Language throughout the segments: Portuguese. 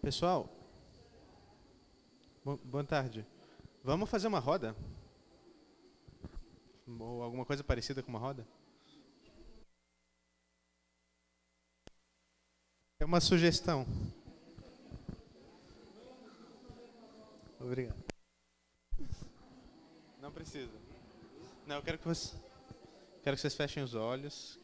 Pessoal, boa tarde. Vamos fazer uma roda? Ou alguma coisa parecida com uma roda? É uma sugestão. Obrigado. Não precisa. Não, eu quero que vocês fechem os olhos.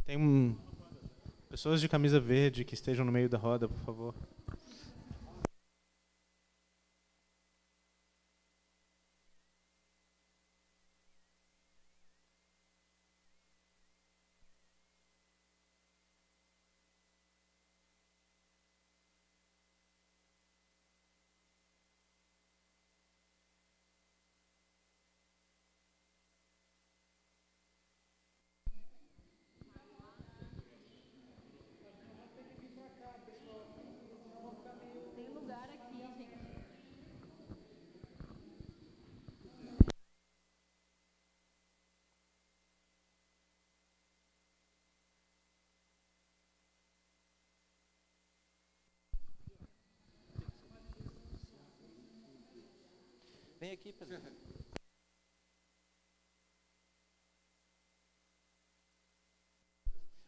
Tem pessoas de camisa verde que estejam no meio da roda, por favor. Vem aqui, Pedro.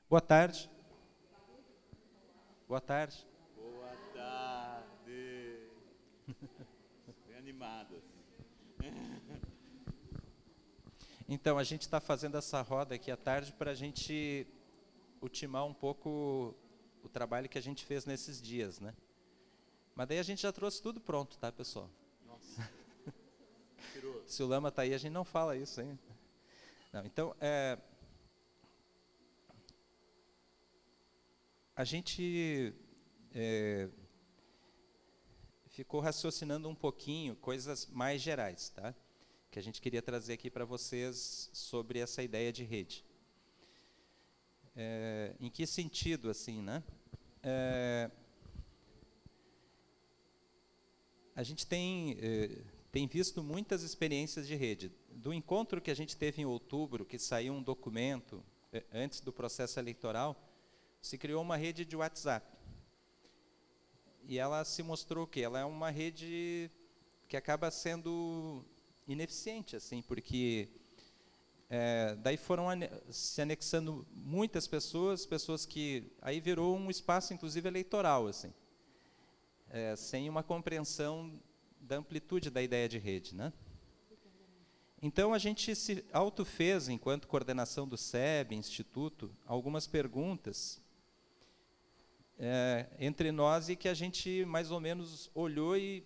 Boa tarde. Boa tarde. Boa tarde. Bem animados. Então, a gente está fazendo essa roda aqui à tarde para a gente ultimar um pouco o trabalho que a gente fez nesses dias, né? Mas daí a gente já trouxe tudo pronto, tá, pessoal? Nossa. Se o Lama está aí, a gente não fala isso, hein? Não, então, a gente ficou raciocinando um pouquinho coisas mais gerais, tá? Que a gente queria trazer aqui para vocês sobre essa ideia de rede. Em que sentido, assim, né? A gente tem visto muitas experiências de rede. Do encontro que a gente teve em outubro, que saiu um documento antes do processo eleitoral, se criou uma rede de WhatsApp. E ela se mostrou que ela é uma rede que acaba sendo ineficiente, assim, porque daí foram se anexando muitas pessoas que aí virou um espaço, inclusive, eleitoral, assim, sem uma compreensão da amplitude da ideia de rede, né? Então, a gente se autofez, enquanto coordenação do SEB, Instituto, algumas perguntas entre nós e que a gente, mais ou menos, olhou e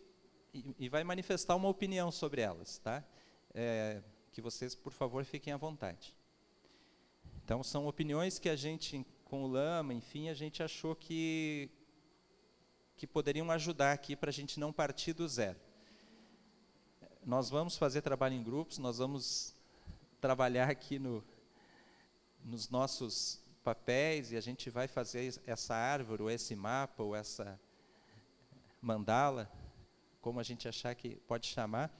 vai manifestar uma opinião sobre elas, tá? Que vocês, por favor, fiquem à vontade. Então, são opiniões que a gente, com o Lama, enfim, a gente achou que poderiam ajudar aqui para a gente não partir do zero. Nós vamos fazer trabalho em grupos, nós vamos trabalhar aqui nos nossos papéis e a gente vai fazer essa árvore, ou esse mapa, ou essa mandala, como a gente achar que pode chamar,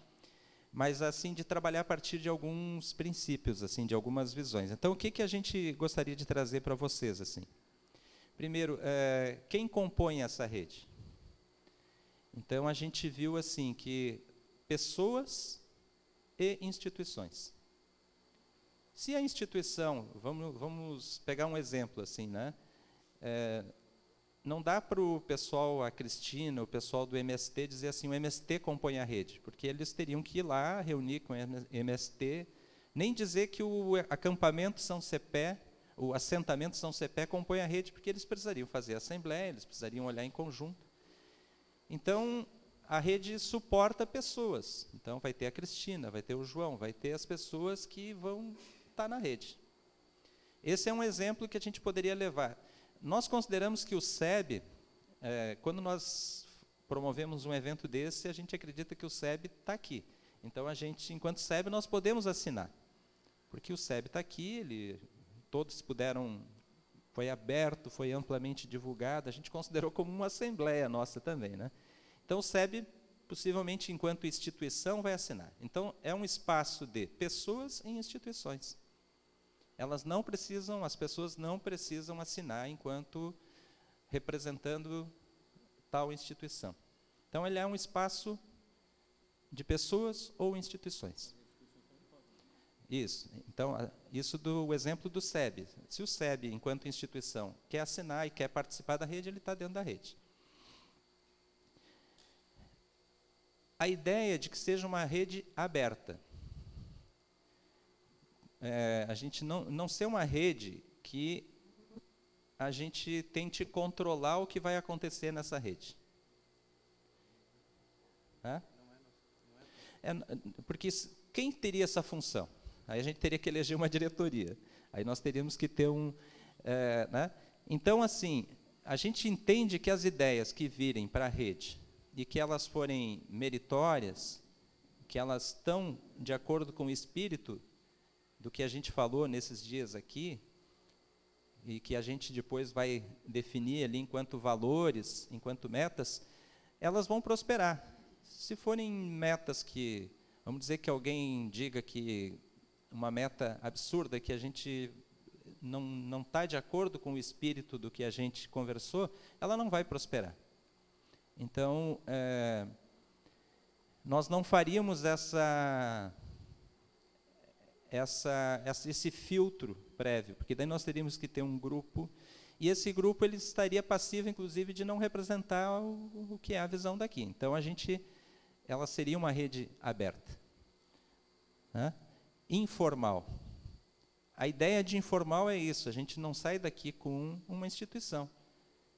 mas assim de trabalhar a partir de alguns princípios, assim, de algumas visões. Então, o que a gente gostaria de trazer para vocês, assim? Primeiro, quem compõe essa rede? Então, a gente viu assim que pessoas e instituições. Se a instituição, vamos pegar um exemplo assim, né? Não dá para o pessoal, a Cristina, o pessoal do MST dizer assim, o MST compõe a rede, porque eles teriam que ir lá, reunir com o MST, nem dizer que o acampamento São Cepé, o assentamento São Cepé compõe a rede, porque eles precisariam fazer assembleia, eles precisariam olhar em conjunto. Então, a rede suporta pessoas. Então, vai ter a Cristina, vai ter o João, vai ter as pessoas que vão estar na rede. Esse é um exemplo que a gente poderia levar. Nós consideramos que o SEB, quando nós promovemos um evento desse, a gente acredita que o SEB está aqui. Então, a gente, enquanto SEB, nós podemos assinar. Porque o SEB está aqui, todos puderam, foi aberto, foi amplamente divulgado, a gente considerou como uma assembleia nossa também, né? Então, o SEB possivelmente, enquanto instituição, vai assinar. Então, é um espaço de pessoas e instituições. As pessoas não precisam assinar enquanto representando tal instituição. Então, ele é um espaço de pessoas ou instituições. Isso. Então, isso do exemplo do SEB. Se o SEB, enquanto instituição, quer assinar e quer participar da rede, ele está dentro da rede. A ideia de que seja uma rede aberta. A gente não ser uma rede que a gente tente controlar o que vai acontecer nessa rede. Porque quem teria essa função? Aí a gente teria que eleger uma diretoria. Aí nós teríamos que ter né? Então, assim, a gente entende que as ideias que virem para a rede e que elas forem meritórias, que elas estão de acordo com o espírito do que a gente falou nesses dias aqui, e que a gente depois vai definir ali enquanto valores, enquanto metas, elas vão prosperar. Se forem metas que, vamos dizer que alguém diga que uma meta absurda, que a gente não está de acordo com o espírito do que a gente conversou, ela não vai prosperar. Então, nós não faríamos esse filtro prévio, porque daí nós teríamos que ter um grupo, e esse grupo ele estaria passivo, inclusive, de não representar o que é a visão daqui. Então, ela seria uma rede aberta. Né? Informal. A ideia de informal é isso, a gente não sai daqui com uma instituição.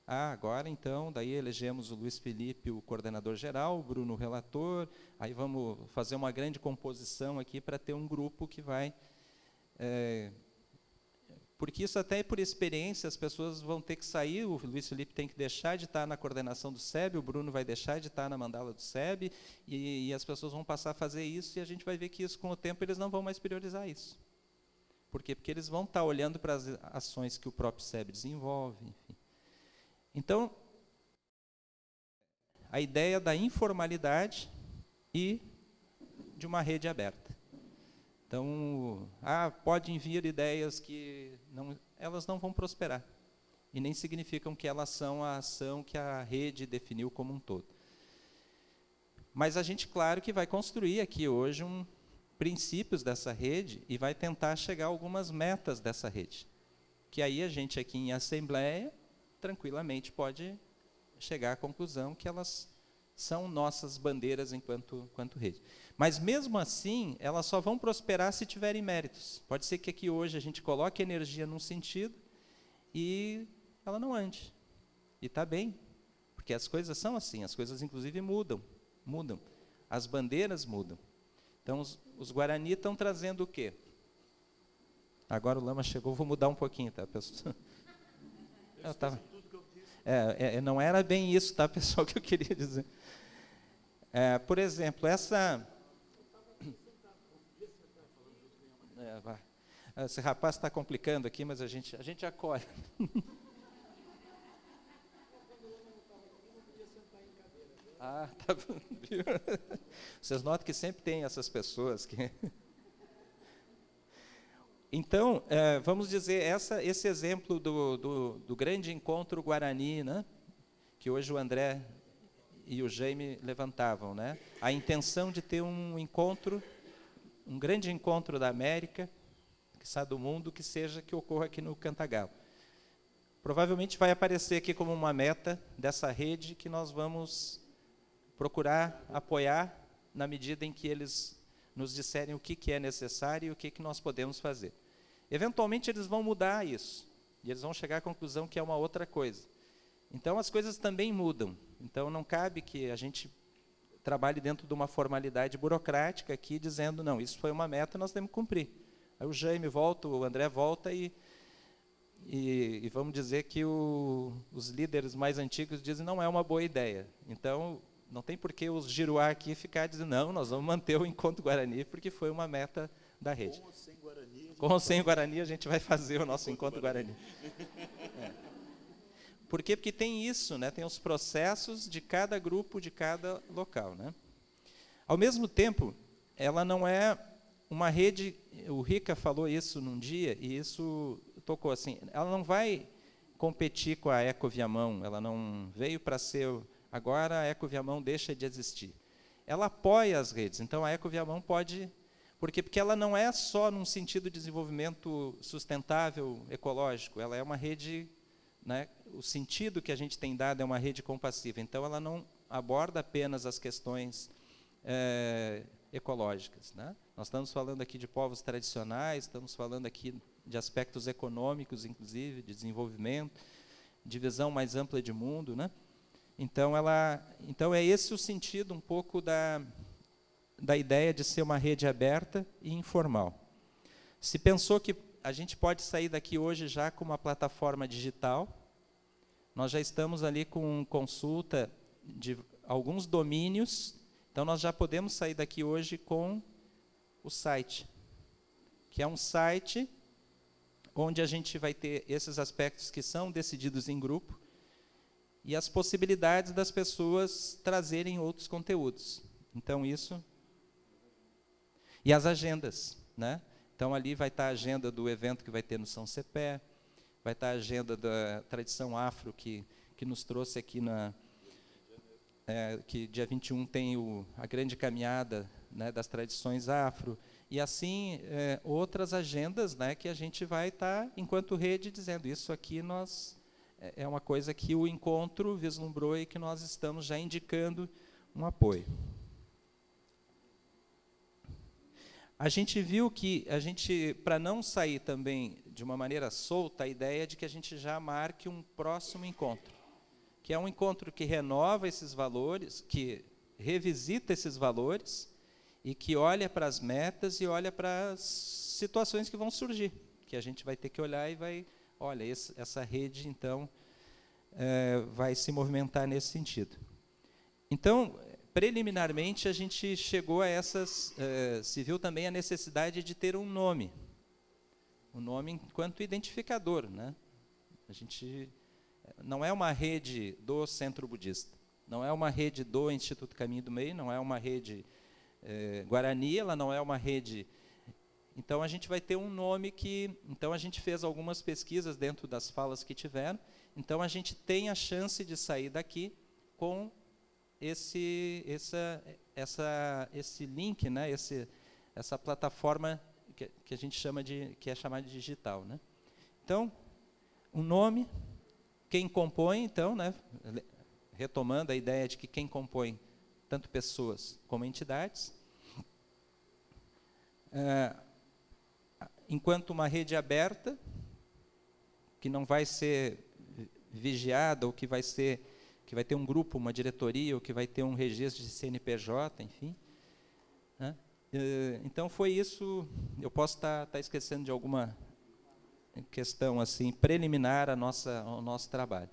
Agora, então, daí elegemos o Luiz Felipe, o coordenador geral, o Bruno, o relator, aí vamos fazer uma grande composição aqui para ter um grupo que vai... porque isso até por experiência, as pessoas vão ter que sair, o Luiz Felipe tem que deixar de estar na coordenação do SEB, o Bruno vai deixar de estar na mandala do SEB, e as pessoas vão passar a fazer isso, e a gente vai ver que isso, com o tempo, eles não vão mais priorizar isso. Por quê? Porque eles vão estar olhando para as ações que o próprio SEB desenvolve, enfim. Então, a ideia da informalidade e de uma rede aberta. Então, podem vir ideias que elas não vão prosperar, e nem significam que elas são a ação que a rede definiu como um todo. Mas a gente, claro, que vai construir aqui hoje princípios dessa rede e vai tentar chegar a algumas metas dessa rede, que aí a gente aqui em assembleia tranquilamente pode chegar à conclusão que elas são nossas bandeiras enquanto rede. Mas, mesmo assim, elas só vão prosperar se tiverem méritos. Pode ser que aqui hoje a gente coloque energia num sentido e ela não ande. E está bem, porque as coisas são assim, as coisas, inclusive, mudam. As bandeiras mudam. Então, os Guarani estão trazendo o quê? Agora o Lama chegou, vou mudar um pouquinho, tá, pessoal? Não era bem isso, tá, pessoal, que eu queria dizer. Por exemplo, esse rapaz está complicando aqui, mas a gente acolhe. Tá. Vocês notam que sempre tem essas pessoas que... Então, vamos dizer, esse exemplo do grande encontro Guarani, né, que hoje o André e o Jaime levantavam, né, a intenção de ter um encontro, um grande encontro da América, quiçá do mundo, que ocorra aqui no Cantagalo. Provavelmente vai aparecer aqui como uma meta dessa rede que nós vamos procurar apoiar na medida em que eles nos disserem o que é necessário e o que nós podemos fazer. Eventualmente, eles vão mudar isso, e eles vão chegar à conclusão que é uma outra coisa. Então, as coisas também mudam. Então, não cabe que a gente trabalhe dentro de uma formalidade burocrática aqui, dizendo, não, isso foi uma meta, nós temos que cumprir. Aí o Jaime volta, o André volta, e vamos dizer que os líderes mais antigos dizem, não é uma boa ideia. Então, não tem por que os Giruá aqui ficar dizendo, não, nós vamos manter o Encontro Guarani, porque foi uma meta da rede. Com ou sem Guarani, a gente vai fazer o nosso Encontro Guarani. Por quê? Porque tem isso, né? Tem os processos de cada grupo, de cada local, né? Ao mesmo tempo, ela não é uma rede, o Rica falou isso num dia, e isso tocou assim, ela não vai competir com a Ecoviamão, ela não veio para ser, agora a Ecoviamão deixa de existir. Ela apoia as redes, então a Ecoviamão pode, porque ela não é só num sentido de desenvolvimento sustentável, ecológico, ela é uma rede, né, o sentido que a gente tem dado é uma rede compassiva, então ela não aborda apenas as questões ecológicas, né? Nós estamos falando aqui de povos tradicionais, estamos falando aqui de aspectos econômicos, inclusive, de desenvolvimento, de visão mais ampla de mundo, né? Então, é esse o sentido um pouco da ideia de ser uma rede aberta e informal. Se pensou que a gente pode sair daqui hoje já com uma plataforma digital, nós já estamos ali com consulta de alguns domínios, então nós já podemos sair daqui hoje com o site, que é um site onde a gente vai ter esses aspectos que são decididos em grupo e as possibilidades das pessoas trazerem outros conteúdos. Então, isso... E as agendas, né? Então, ali vai estar a agenda do evento que vai ter no São Cepé, vai estar a agenda da tradição afro, que nos trouxe aqui que dia 21 tem a grande caminhada, né, das tradições afro, e assim outras agendas, né, que a gente vai estar, enquanto rede, dizendo isso aqui é uma coisa que o encontro vislumbrou e que nós estamos já indicando um apoio. A gente viu que, para não sair também de uma maneira solta, a ideia de que a gente já marque um próximo encontro, que é um encontro que renova esses valores, que revisita esses valores e que olha para as metas e olha para as situações que vão surgir, que a gente vai ter que olhar e vai, olha, essa rede, então, vai se movimentar nesse sentido. Então, preliminarmente, a gente chegou a se viu também a necessidade de ter um nome enquanto identificador, né? A gente não é uma rede do Centro Budista, não é uma rede do Instituto Caminho do Meio, não é uma rede Guarani, ela não é uma rede... Então, a gente vai ter um nome que... Então, a gente fez algumas pesquisas dentro das falas que tiveram, então, a gente tem a chance de sair daqui com esse link, né, essa plataforma que a gente chama que é chamada de digital, né? Então, um nome... Quem compõe, então, né, retomando a ideia de que quem compõe, tanto pessoas como entidades, enquanto uma rede aberta, que não vai ser vigiada, ou que vai ter um grupo, uma diretoria, ou que vai ter um registro de CNPJ, enfim, né? Então, foi isso. Eu posso estar esquecendo de alguma questão assim preliminar ao nosso trabalho.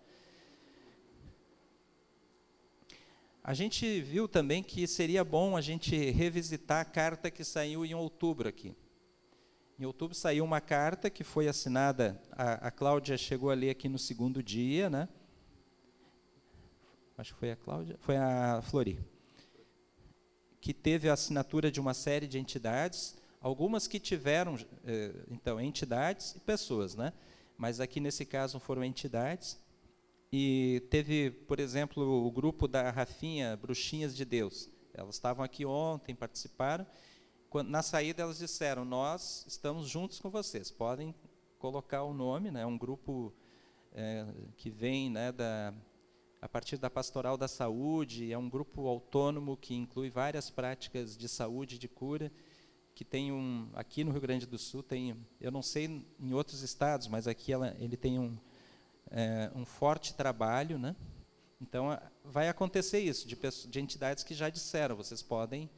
A gente viu também que seria bom a gente revisitar a carta que saiu em outubro aqui. Em outubro saiu uma carta que foi assinada, a Cláudia chegou a ler aqui no segundo dia, né? Acho que foi a Cláudia, foi a Flori, que teve a assinatura de uma série de entidades, algumas que tiveram, então, entidades e pessoas, né? Mas aqui, nesse caso, foram entidades. E teve, por exemplo, o grupo da Rafinha, Bruxinhas de Deus. Elas estavam aqui ontem, participaram. Na saída, elas disseram, nós estamos juntos com vocês, podem colocar o nome, né? Um grupo que vem, né, a partir da Pastoral da Saúde, é um grupo autônomo que inclui várias práticas de saúde, de cura, que tem aqui no Rio Grande do Sul, eu não sei em outros estados, mas aqui ele tem um forte trabalho, né? Então, vai acontecer isso, de entidades que já disseram, vocês podem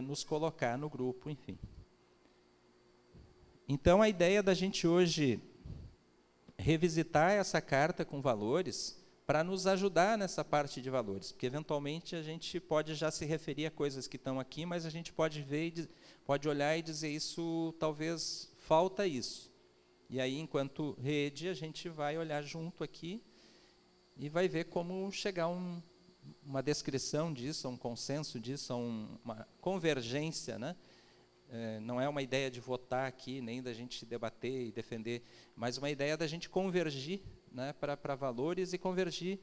nos colocar no grupo, enfim. Então, a ideia da gente hoje revisitar essa carta com valores para nos ajudar nessa parte de valores, porque, eventualmente, a gente pode já se referir a coisas que estão aqui, mas a gente pode ver, pode olhar e dizer, isso, talvez, falta isso. E aí, enquanto rede, a gente vai olhar junto aqui e vai ver como chegar a uma descrição disso, a um consenso disso, a uma convergência, né? Não é uma ideia de votar aqui, nem da gente debater e defender, mas uma ideia da gente convergir, né, para valores e convergir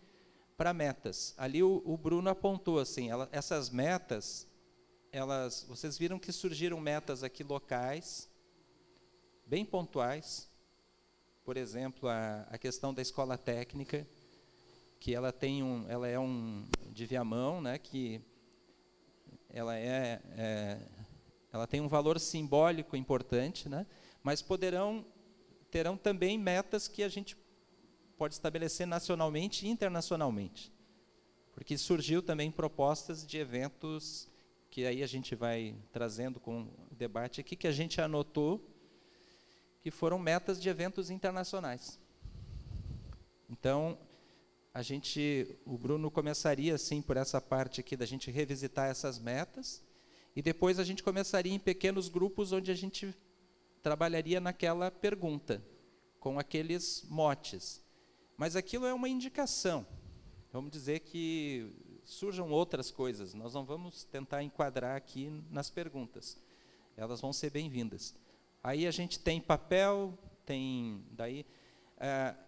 para metas. Ali o Bruno apontou assim, essas metas, vocês viram que surgiram metas aqui locais, bem pontuais. Por exemplo, a questão da escola técnica, que ela é de Viamão, né, que ela tem um valor simbólico importante, né, mas terão também metas que a gente pode estabelecer nacionalmente e internacionalmente. Porque surgiu também propostas de eventos que aí a gente vai trazendo com o debate aqui, que a gente anotou, que foram metas de eventos internacionais. Então, o Bruno começaria assim por essa parte aqui da gente revisitar essas metas, e depois a gente começaria em pequenos grupos onde a gente trabalharia naquela pergunta, com aqueles motes. Mas aquilo é uma indicação. Vamos dizer que surjam outras coisas. Nós não vamos tentar enquadrar aqui nas perguntas. Elas vão ser bem-vindas. Aí a gente tem papel,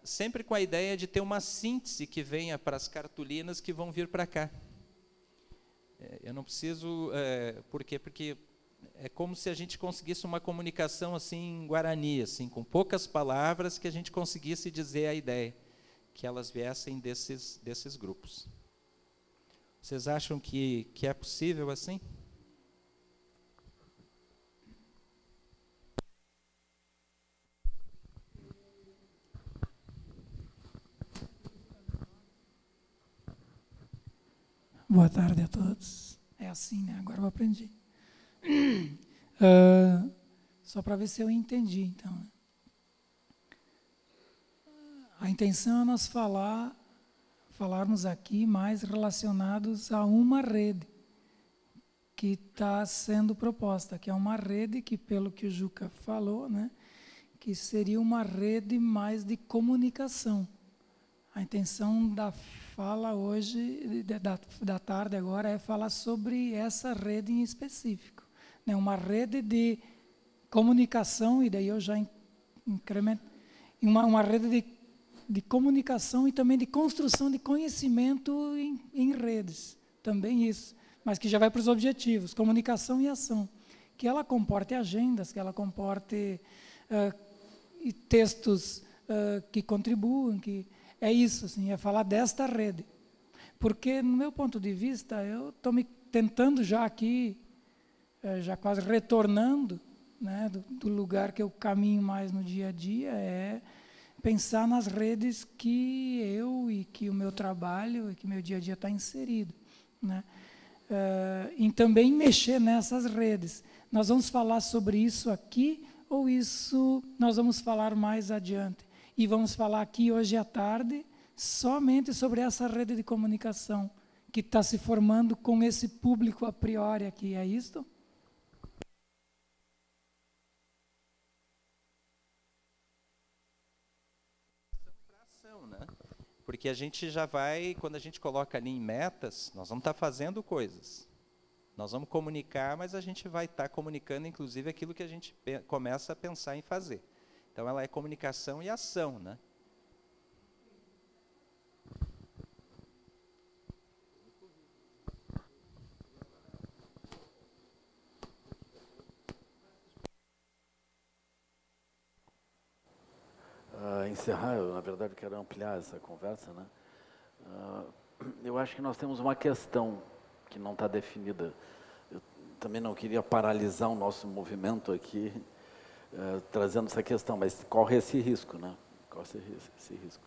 sempre com a ideia de ter uma síntese que venha para as cartolinas que vão vir para cá. Eu não preciso... por quê? Porque é como se a gente conseguisse uma comunicação assim, em Guarani, assim, com poucas palavras, que a gente conseguisse dizer a ideia, que elas viessem desses grupos. Vocês acham que é possível assim? Boa tarde a todos. É assim, né? Agora eu aprendi. Só para ver se eu entendi, então. A intenção é nós falarmos aqui mais relacionados a uma rede que está sendo proposta, que é uma rede que, pelo que o Juca falou, né, que seria uma rede mais de comunicação. A intenção da fala hoje, da tarde agora, é falar sobre essa rede em específico, né, uma rede de comunicação, e daí eu já incremento, uma rede de comunicação e também de construção de conhecimento em redes, também isso, mas que já vai para os objetivos, comunicação e ação, que ela comporte agendas, que ela comporte textos que contribuam, que é isso, assim, é falar desta rede, porque no meu ponto de vista, eu estou me tentando já aqui, já quase retornando, né, do lugar que eu caminho mais no dia a dia, é pensar nas redes que eu e que o meu trabalho e que o meu dia a dia está inserido, né? E também mexer nessas redes. Nós vamos falar sobre isso aqui ou isso nós vamos falar mais adiante? E vamos falar aqui hoje à tarde somente sobre essa rede de comunicação que está se formando com esse público a priori aqui, é isto? Porque a gente já vai, quando a gente coloca ali em metas, nós vamos estar fazendo coisas. Nós vamos comunicar, mas a gente vai estar comunicando, inclusive, aquilo que a gente começa a pensar em fazer. Então, ela é comunicação e ação, né? Encerrar, eu, na verdade, quero ampliar essa conversa, né? Eu acho que nós temos uma questão que não está definida. Eu também não queria paralisar o nosso movimento aqui, trazendo essa questão, mas corre esse risco, né? Corre esse risco.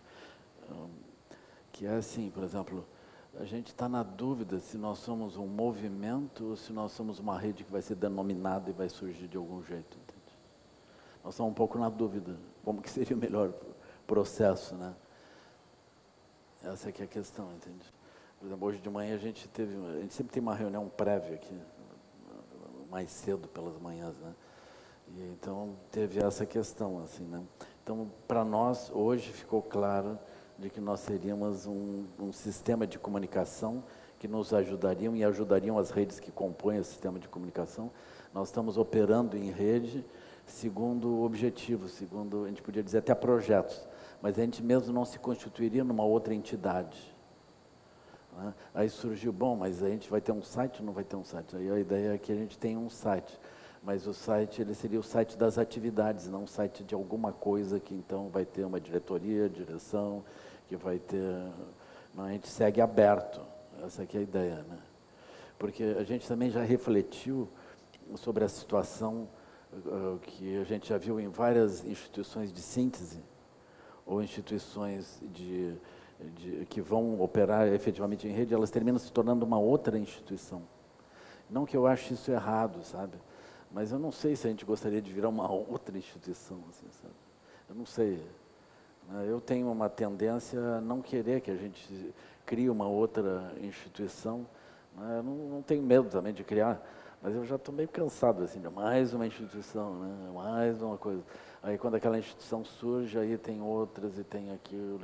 Que é assim, por exemplo, a gente está na dúvida se nós somos um movimento ou se nós somos uma rede que vai ser denominada e vai surgir de algum jeito. Entende? Nós estamos um pouco na dúvida, como que seria o melhor processo, né? Essa aqui é a questão, entende? Por exemplo, hoje de manhã a gente sempre tem uma reunião prévia aqui, mais cedo pelas manhãs, né? E então teve essa questão, assim, né? Então, para nós, hoje ficou claro de que nós seríamos um sistema de comunicação que nos ajudariam e ajudariam as redes que compõem esse sistema de comunicação. Nós estamos operando em rede segundo objetivos, segundo, a gente podia dizer até projetos, mas a gente mesmo não se constituiria numa outra entidade. Né? Aí surgiu, bom, mas a gente vai ter um site ou não vai ter um site? Aí a ideia é que a gente tenha um site, mas o site ele seria o site das atividades, não um site de alguma coisa que então vai ter uma diretoria, direção, que vai ter... Não, a gente segue aberto, essa aqui é a ideia, né? Porque a gente também já refletiu sobre a situação que a gente já viu em várias instituições de síntese, ou instituições que vão operar efetivamente em rede, elas terminam se tornando uma outra instituição. Não que eu ache isso errado, sabe? Mas eu não sei se a gente gostaria de virar uma outra instituição, assim, sabe? Eu não sei. Eu tenho uma tendência a não querer que a gente crie uma outra instituição. Eu não tenho medo também de criar, mas eu já estou meio cansado assim, de mais uma instituição, né? Mais uma coisa. Aí quando aquela instituição surge, aí tem outras e tem aquilo.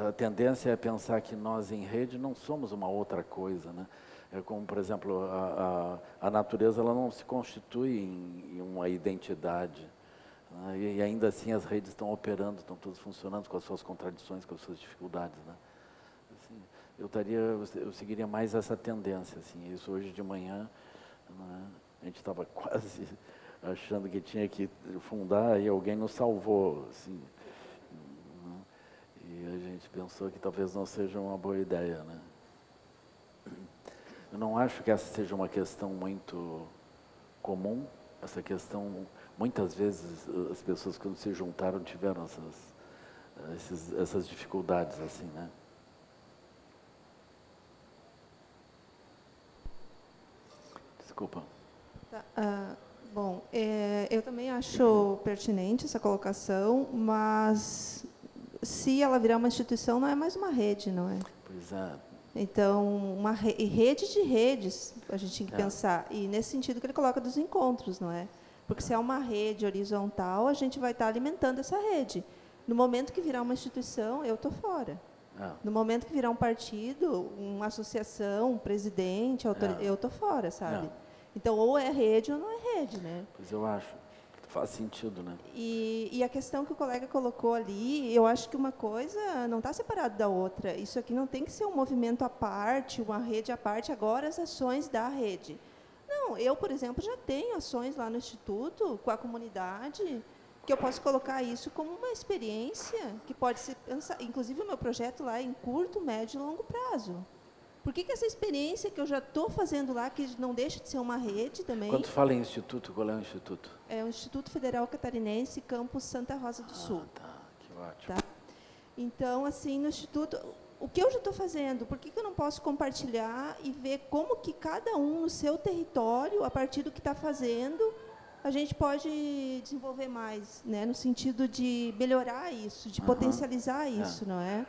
A tendência é pensar que nós em rede não somos uma outra coisa, né? É como, por exemplo, a natureza ela não se constitui em uma identidade, né? E ainda assim as redes estão operando, estão todas funcionando com as suas contradições, com as suas dificuldades, né? Assim, eu seguiria mais essa tendência, assim. Isso hoje de manhã, né? A gente estava quase achando que tinha que fundar e alguém nos salvou, assim, né? E a gente pensou que talvez não seja uma boa ideia, né? Eu não acho que essa seja uma questão muito comum, essa questão, muitas vezes as pessoas quando se juntaram tiveram essas dificuldades, assim, né? Desculpa. Tá, bom, eu também acho pertinente essa colocação, mas se ela virar uma instituição, não é mais uma rede, não é? Pois é. Então, uma rede de redes, a gente tem que pensar. E nesse sentido que ele coloca dos encontros, não é? Porque se é uma rede horizontal, a gente vai estar alimentando essa rede. No momento que virar uma instituição, eu estou fora. No momento que virar um partido, uma associação, um presidente, eu estou fora, sabe? Então, ou é rede ou não é rede, né? Pois eu acho. Faz sentido, né? E a questão que o colega colocou ali, eu acho que uma coisa não está separada da outra. Isso aqui não tem que ser um movimento à parte, uma rede à parte, agora as ações da rede. Não, eu, por exemplo, já tenho ações lá no Instituto, com a comunidade, que eu posso colocar isso como uma experiência que pode ser pensada. Inclusive, o meu projeto lá é em curto, médio e longo prazo. Por que essa experiência que eu já estou fazendo lá, que não deixa de ser uma rede também... Quando fala em instituto, qual é o instituto? É o Instituto Federal Catarinense, campus Santa Rosa do Sul. Tá, que ótimo. Tá? Então, assim, no Instituto, o que eu já estou fazendo? Por que eu não posso compartilhar e ver como que cada um no seu território, a partir do que está fazendo, a gente pode desenvolver mais, né? No sentido de melhorar isso, de potencializar isso, não é?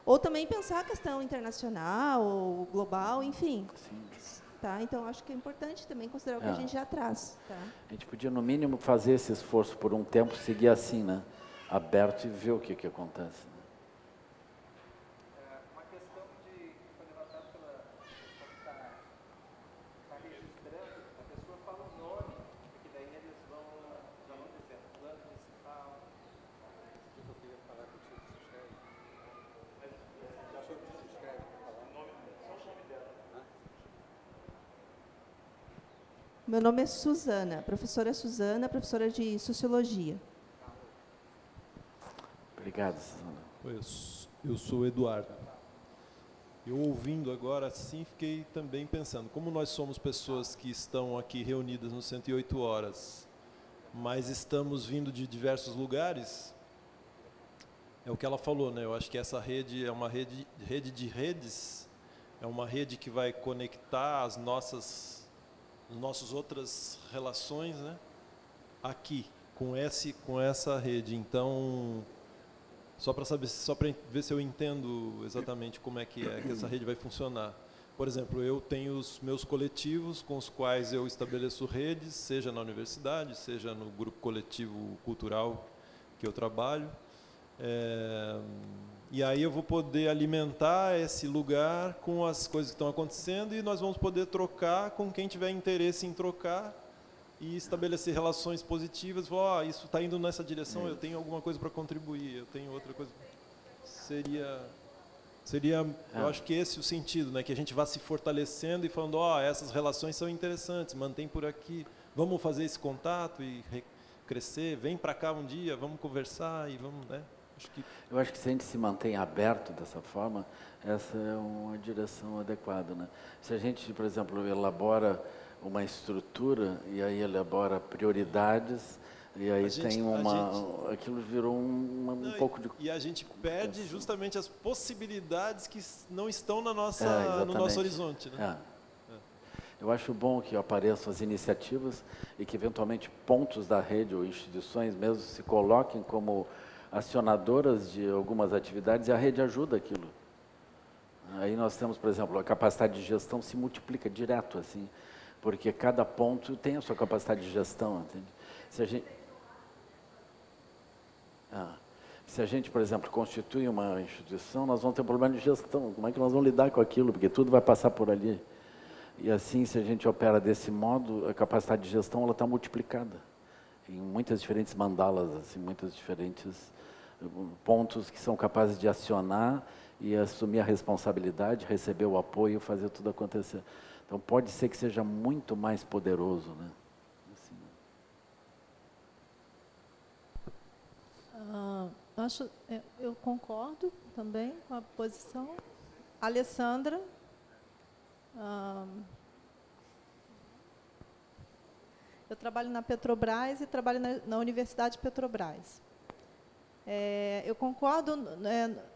Ou também pensar a questão internacional, global, enfim. Sim. Tá? Então, acho que é importante também considerar o que a gente já traz. Tá? A gente podia, no mínimo, fazer esse esforço por um tempo, seguir assim, né? Aberto e ver o que acontece. Né? Uma questão que foi levantada pela pessoa que está registrando, a pessoa fala o nome, porque daí eles já vão dizendo, plano municipal. Eu queria falar contigo, se escreve. Já achou que se escreve para falar? Só o nome dela. Meu nome é Suzana, professora de Sociologia. Obrigado, Suzana. Eu sou o Eduardo. Eu ouvindo agora, sim, fiquei também pensando, como nós somos pessoas que estão aqui reunidas no 108 Horas, mas estamos vindo de diversos lugares, é o que ela falou, né? Eu acho que essa rede é uma rede de redes, é uma rede que vai conectar as nossas outras relações, né? Aqui, com essa rede. Então, só para ver se eu entendo exatamente como é que essa rede vai funcionar. Por exemplo, eu tenho os meus coletivos com os quais eu estabeleço redes, seja na universidade, seja no grupo coletivo cultural que eu trabalho. E aí eu vou poder alimentar esse lugar com as coisas que estão acontecendo e nós vamos poder trocar com quem tiver interesse em trocar e estabelecer relações positivas. Falar, isso está indo nessa direção, eu tenho alguma coisa para contribuir, eu tenho outra coisa. Seria, eu acho que esse é o sentido, né? Que a gente vá se fortalecendo e falando, essas relações são interessantes, mantém por aqui, vamos fazer esse contato e crescer, vem para cá um dia, vamos conversar e vamos, né? Eu acho que se a gente se mantém aberto dessa forma, essa é uma direção adequada, né? Se a gente, por exemplo, elabora uma estrutura e aí elabora prioridades e aí aquilo virou um pouco de... E a gente perde justamente as possibilidades que não estão na nossa, no nosso horizonte, né? Eu acho bom que apareçam as iniciativas e que eventualmente pontos da rede ou instituições mesmo se coloquem como acionadoras de algumas atividades e a rede ajuda aquilo. Aí nós temos, por exemplo, a capacidade de gestão se multiplica direto, assim, porque cada ponto tem a sua capacidade de gestão, entende? Se a gente, por exemplo, constitui uma instituição, nós vamos ter um problema de gestão. Como é que nós vamos lidar com aquilo? Porque tudo vai passar por ali. E assim, se a gente opera desse modo, a capacidade de gestão ela está multiplicada em muitas diferentes mandalas, assim, muitas diferentes pontos que são capazes de acionar e assumir a responsabilidade, receber o apoio, fazer tudo acontecer. Então, pode ser que seja muito mais poderoso, né? Assim. Eu concordo também com a posição. Alessandra. Eu trabalho na Petrobras e trabalho na Universidade Petrobras. Eu concordo,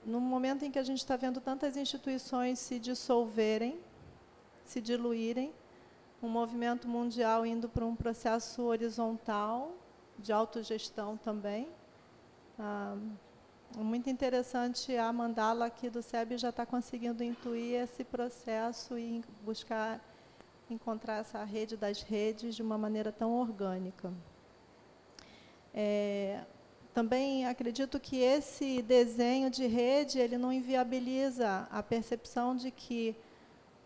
no momento em que a gente está vendo tantas instituições se dissolverem, se diluírem, um movimento mundial indo para um processo horizontal, de autogestão também. Muito interessante, a mandala aqui do SEB já está conseguindo intuir esse processo e buscar encontrar essa rede das redes de uma maneira tão orgânica. Também acredito que esse desenho de rede ele não inviabiliza a percepção de que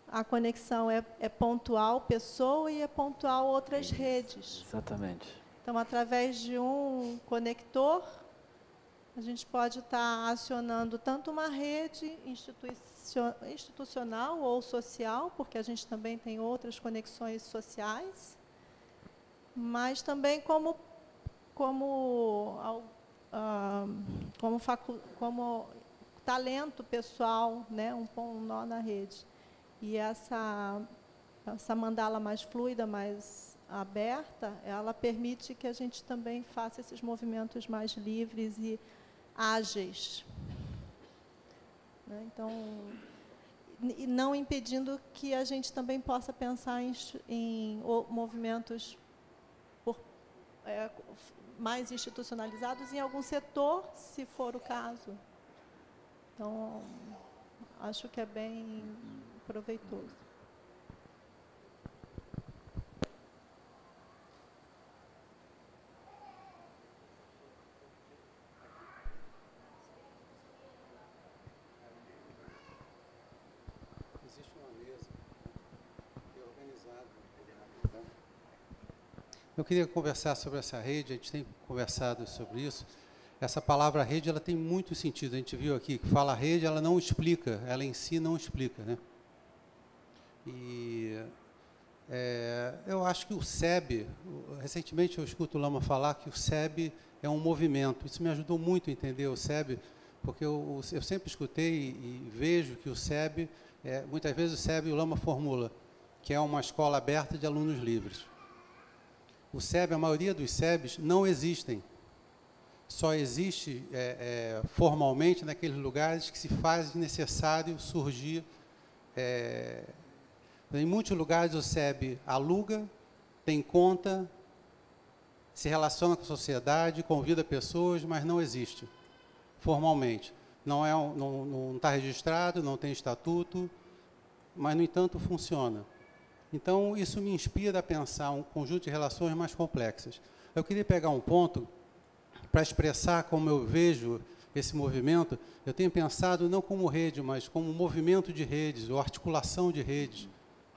a conexão é pontual pessoa e é pontual outras redes. Exatamente. Então, através de um conector, a gente pode estar acionando tanto uma rede institucional ou social, porque a gente também tem outras conexões sociais, mas também como talento pessoal, né, um nó na rede. E essa mandala mais fluida, mais aberta, ela permite que a gente também faça esses movimentos mais livres e ágeis. Né? Então, e não impedindo que a gente também possa pensar em movimentos mais institucionalizados em algum setor, se for o caso. Então, acho que é bem proveitoso. Eu queria conversar sobre essa rede, a gente tem conversado sobre isso. Essa palavra rede, ela tem muito sentido. A gente viu aqui que fala rede, ela não explica, ela em si não explica, né? E eu acho que o SEB, recentemente eu escuto o Lama falar que o SEB é um movimento. Isso me ajudou muito a entender o SEB, porque eu sempre escutei e vejo que o SEB, muitas vezes o SEB, o Lama formula, que é uma escola aberta de alunos livres. O SEB, a maioria dos SEBs não existem. Só existe formalmente naqueles lugares que se faz necessário surgir. Em muitos lugares o SEB aluga, tem conta, se relaciona com a sociedade, convida pessoas, mas não existe formalmente. Não está registrado, não tem estatuto, mas, no entanto, funciona. Então, isso me inspira a pensar um conjunto de relações mais complexas. Eu queria pegar um ponto para expressar como eu vejo esse movimento, eu tenho pensado não como rede, mas como movimento de redes, ou articulação de redes.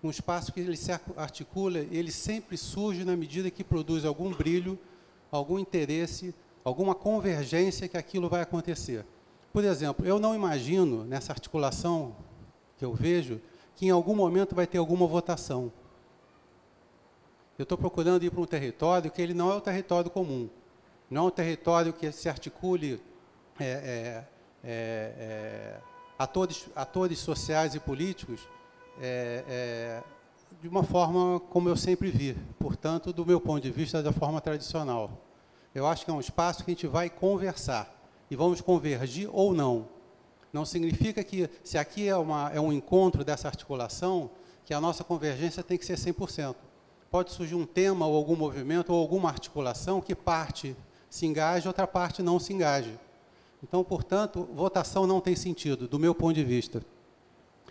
Um espaço que ele se articula, ele sempre surge na medida que produz algum brilho, algum interesse, alguma convergência que aquilo vai acontecer. Por exemplo, eu não imagino, nessa articulação que eu vejo, que em algum momento vai ter alguma votação. Eu estou procurando ir para um território que ele não é o território comum, não é um território que se articule atores sociais e políticos de uma forma como eu sempre vi, portanto, do meu ponto de vista, da forma tradicional. Eu acho que é um espaço que a gente vai conversar, e vamos convergir ou não. Não significa que, se aqui é um encontro dessa articulação, que a nossa convergência tem que ser 100%. Pode surgir um tema, ou algum movimento, ou alguma articulação que parte se engaje, outra parte não se engaje. Então, portanto, votação não tem sentido, do meu ponto de vista.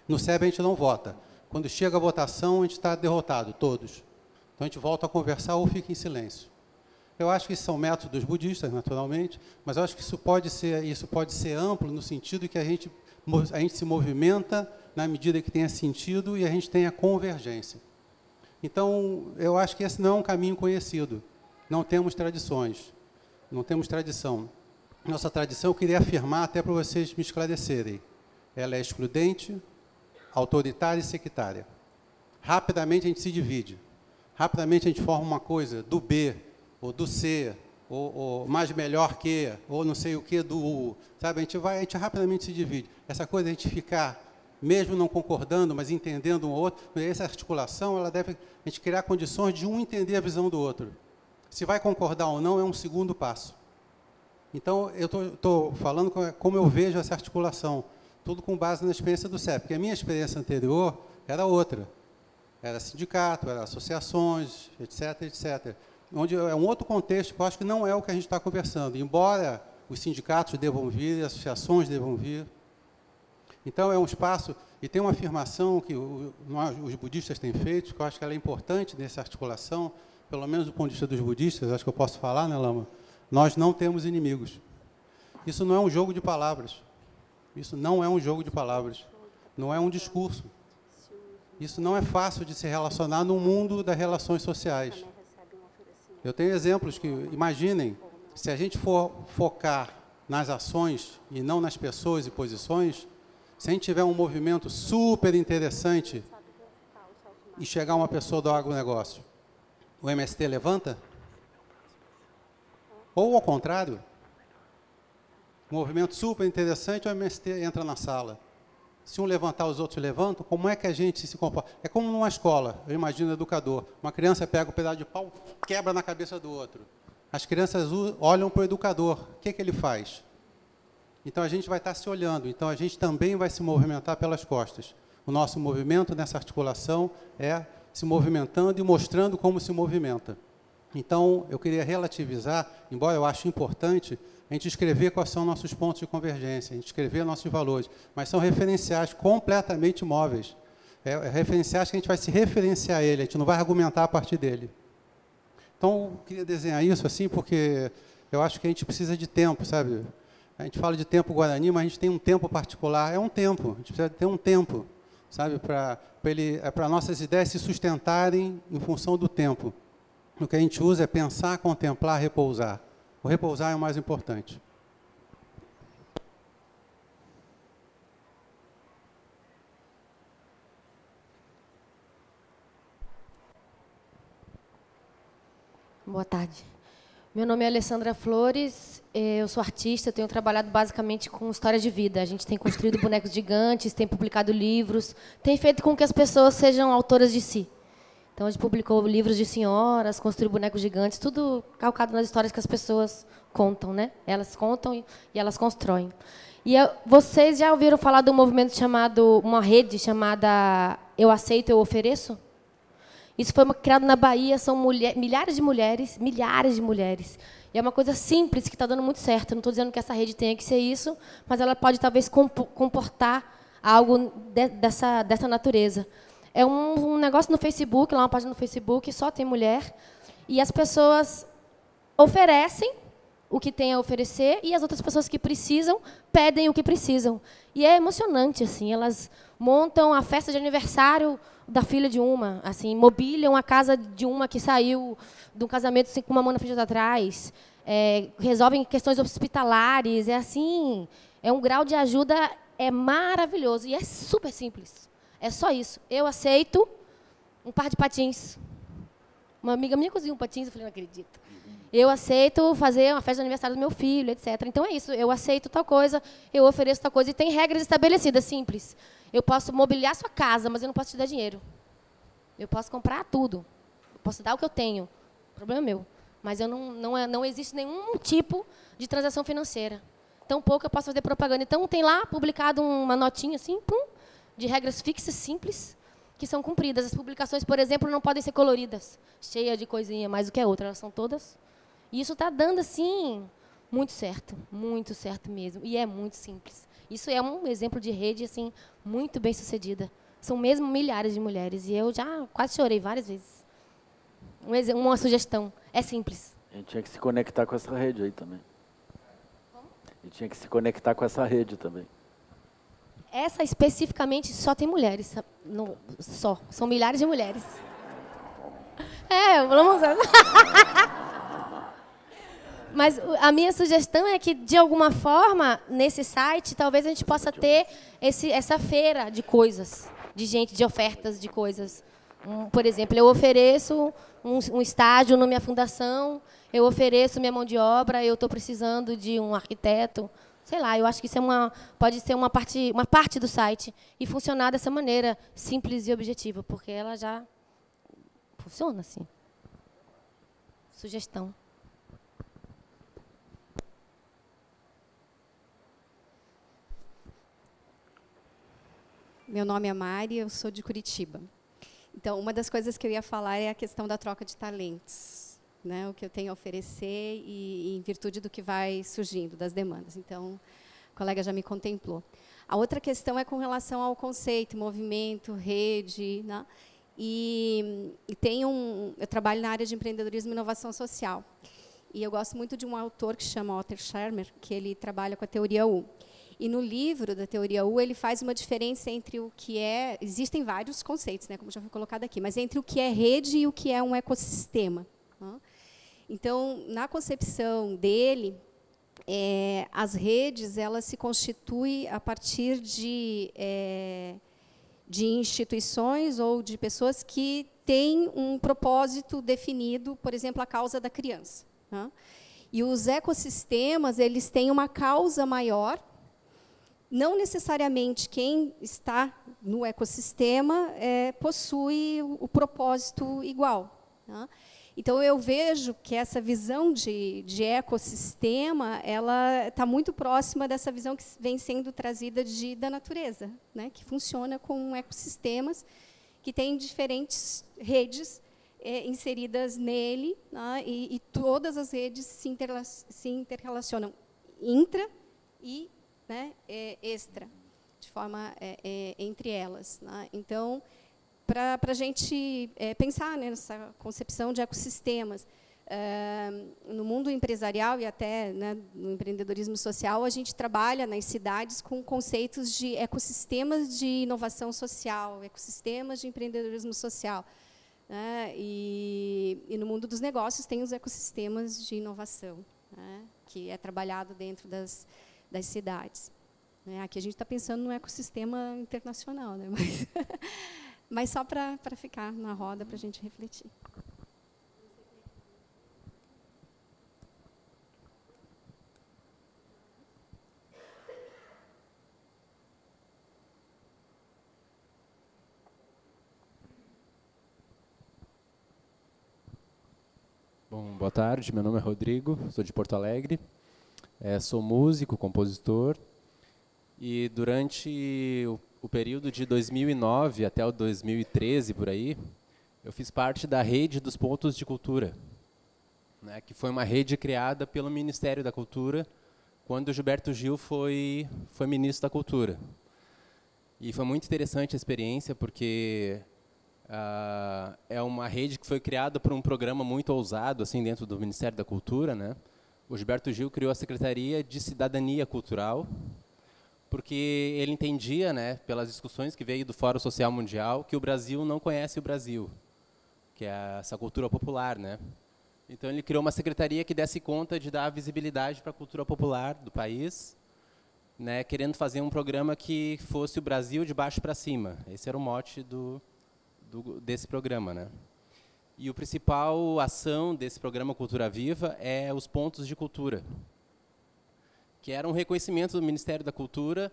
No SEB a gente não vota. Quando chega a votação, a gente está derrotado, todos. Então, a gente volta a conversar ou fica em silêncio. Eu acho que isso são métodos budistas, naturalmente, mas eu acho que isso pode ser amplo no sentido que a gente se movimenta na medida que tenha sentido e a gente tenha convergência. Então, eu acho que esse não é um caminho conhecido. Não temos tradições, não temos tradição. Nossa tradição, eu queria afirmar até para vocês me esclarecerem. Ela é excludente, autoritária e sectária. Rapidamente a gente se divide. Rapidamente a gente forma uma coisa do B, ou do C, ou mais melhor que, ou não sei o que do U. Sabe? A gente rapidamente se divide. Essa coisa de a gente ficar, mesmo não concordando, mas entendendo um ou outro, essa articulação, ela deve a gente criar condições de um entender a visão do outro. Se vai concordar ou não, é um segundo passo. Então, eu estou falando como eu vejo essa articulação, tudo com base na experiência do CEP, porque a minha experiência anterior era outra. Era sindicato, era associações, etc., etc., onde é um outro contexto que eu acho que não é o que a gente está conversando, embora os sindicatos devam vir, as associações devam vir. Então, é um espaço, e tem uma afirmação que os budistas têm feito, que eu acho que ela é importante nessa articulação, pelo menos do ponto de vista dos budistas, acho que eu posso falar, né, Lama? Nós não temos inimigos. Isso não é um jogo de palavras. Isso não é um jogo de palavras. Não é um discurso. Isso não é fácil de se relacionar no mundo das relações sociais. Eu tenho exemplos que, imaginem, se a gente for focar nas ações e não nas pessoas e posições, se a gente tiver um movimento super interessante e chegar uma pessoa do agronegócio, o MST levanta? Ou, ao contrário, um movimento super interessante, o MST entra na sala. Se um levantar, os outros levantam, como é que a gente se comporta? É como numa escola, eu imagino o educador. Uma criança pega um pedaço de pau, quebra na cabeça do outro. As crianças olham para o educador. O que ele faz? Então, a gente vai estar se olhando. Então, a gente também vai se movimentar pelas costas. O nosso movimento nessa articulação é se movimentando e mostrando como se movimenta. Então, eu queria relativizar, embora eu ache importante, a gente escrever quais são nossos pontos de convergência, a gente escrever nossos valores, mas são referenciais completamente móveis. Referenciais que a gente vai se referenciar a ele, a gente não vai argumentar a partir dele. Então, eu queria desenhar isso assim, porque eu acho que a gente precisa de tempo, sabe? A gente fala de tempo guarani, mas a gente tem um tempo particular, é um tempo, a gente precisa ter um tempo, sabe, para nossas ideias se sustentarem em função do tempo. O que a gente usa é pensar, contemplar, repousar. O repousar é o mais importante. Boa tarde. Meu nome é Alessandra Flores, eu sou artista, eu tenho trabalhado basicamente com história de vida. A gente tem construído bonecos gigantes, tem publicado livros, tem feito com que as pessoas sejam autoras de si. Então, a gente publicou livros de senhoras, construiu bonecos gigantes, tudo calcado nas histórias que as pessoas contam, né? Elas contam e elas constroem. E vocês já ouviram falar de um movimento chamado, uma rede chamada Eu Aceito, Eu Ofereço? Isso foi criado na Bahia, são milhares de mulheres. E é uma coisa simples que está dando muito certo. Eu não estou dizendo que essa rede tenha que ser isso, mas ela pode, talvez, comportar algo dessa natureza. É um negócio no Facebook, lá uma página no Facebook, só tem mulher, e as pessoas oferecem o que tem a oferecer e as outras pessoas que precisam pedem o que precisam. E é emocionante, assim, elas montam a festa de aniversário da filha de uma, assim, mobiliam a casa de uma que saiu de um casamento assim, com uma mão na frente e outra atrás, resolvem questões hospitalares, assim, é um grau de ajuda maravilhoso e é super simples. É só isso. Eu aceito um par de patins. Uma amiga minha cozinhou um patins, eu falei, não acredito. Eu aceito fazer uma festa de aniversário do meu filho, etc. Então é isso, eu aceito tal coisa, eu ofereço tal coisa, e tem regras estabelecidas, simples. Eu posso mobiliar sua casa, mas eu não posso te dar dinheiro. Eu posso comprar tudo. Eu posso dar o que eu tenho. O problema é meu. Mas eu não existe nenhum tipo de transação financeira. Tampouco eu posso fazer propaganda. Então tem lá publicado uma notinha assim, de regras fixas, simples, que são cumpridas. As publicações, por exemplo, não podem ser coloridas, cheia de coisinha mais do que a outra. Elas são todas. E isso está dando, assim, muito certo mesmo. E é muito simples. Isso é um exemplo de rede, assim, muito bem sucedida. São mesmo milhares de mulheres. E eu já quase chorei várias vezes. Uma sugestão. É simples. A gente tinha que se conectar com essa rede aí também. E tinha que se conectar com essa rede também. Essa especificamente só tem mulheres. Só. São milhares de mulheres. Vamos... Mas a minha sugestão é que, de alguma forma, nesse site, talvez a gente possa ter essa feira de coisas, de gente, de ofertas de coisas. Por exemplo, eu ofereço um estágio na minha fundação, eu ofereço minha mão de obra, eu estou precisando de um arquiteto. Sei lá, eu acho que isso pode ser uma parte do site e funcionar dessa maneira, simples e objetiva, porque ela já funciona assim. Sugestão. Meu nome é Mari, eu sou de Curitiba. Então, uma das coisas que eu ia falar é a questão da troca de talentos, né? O que eu tenho a oferecer e em virtude do que vai surgindo, das demandas. Então, o colega já me contemplou. A outra questão é com relação ao conceito, movimento, rede, né? Eu trabalho na área de empreendedorismo e inovação social. E eu gosto muito de um autor que se chama Otto Scharmer, que ele trabalha com a teoria U. E no livro da teoria U, ele faz uma diferença entre o que é... Existem vários conceitos, né, como já foi colocado aqui, mas entre o que é rede e o que é um ecossistema. Né? Então, na concepção dele, as redes elas se constituem a partir de instituições ou de pessoas que têm um propósito definido, por exemplo, a causa da criança. Né? E os ecossistemas eles têm uma causa maior. Não necessariamente quem está no ecossistema possui o propósito igual. Né? Então, eu vejo que essa visão de ecossistema ela está muito próxima dessa visão que vem sendo trazida da natureza, né? Que funciona com ecossistemas que têm diferentes redes inseridas nele, né? E todas as redes se interrelacionam intra e extra, de forma entre elas. Né? Então, para a gente pensar nessa concepção de ecossistemas, no mundo empresarial e até no empreendedorismo social, a gente trabalha nas cidades com conceitos de ecossistemas de inovação social, ecossistemas de empreendedorismo social. Né? E no mundo dos negócios tem os ecossistemas de inovação, né? Que é trabalhado dentro das cidades. Aqui a gente está pensando no ecossistema internacional, né? Mas só para ficar na roda, para a gente refletir. Bom, boa tarde, meu nome é Rodrigo, sou de Porto Alegre. Sou músico, compositor, e durante o período de 2009 até o 2013, por aí, eu fiz parte da rede dos pontos de cultura, né, que foi uma rede criada pelo Ministério da Cultura, quando o Gilberto Gil foi ministro da Cultura. E foi muito interessante a experiência, porque é uma rede que foi criada por um programa muito ousado assim dentro do Ministério da Cultura, né? o Gilberto Gil criou a Secretaria de Cidadania Cultural, porque ele entendia, né, pelas discussões que veio do Fórum Social Mundial, que o Brasil não conhece o Brasil, que é essa cultura popular, né? Então ele criou uma secretaria que desse conta de dar visibilidade para a cultura popular do país, né, querendo fazer um programa que fosse o Brasil de baixo para cima. Esse era o mote desse programa, né? E a principal ação desse programa Cultura Viva é os pontos de cultura, que era um reconhecimento do Ministério da Cultura,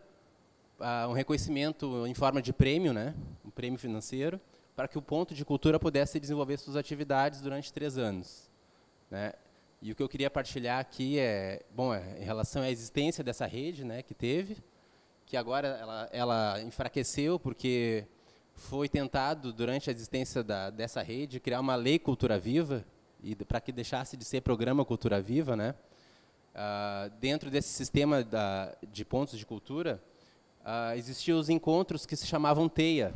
um reconhecimento em forma de prêmio, né, um prêmio financeiro, para que o ponto de cultura pudesse desenvolver suas atividades durante 3 anos. Né? E o que eu queria partilhar aqui é, bom, em relação à existência dessa rede, né, que teve, que agora ela enfraqueceu, porque foi tentado, durante a existência dessa rede, criar uma lei Cultura Viva, e para que deixasse de ser programa Cultura Viva, né? Dentro desse sistema de pontos de cultura, existiam os encontros que se chamavam TEIA.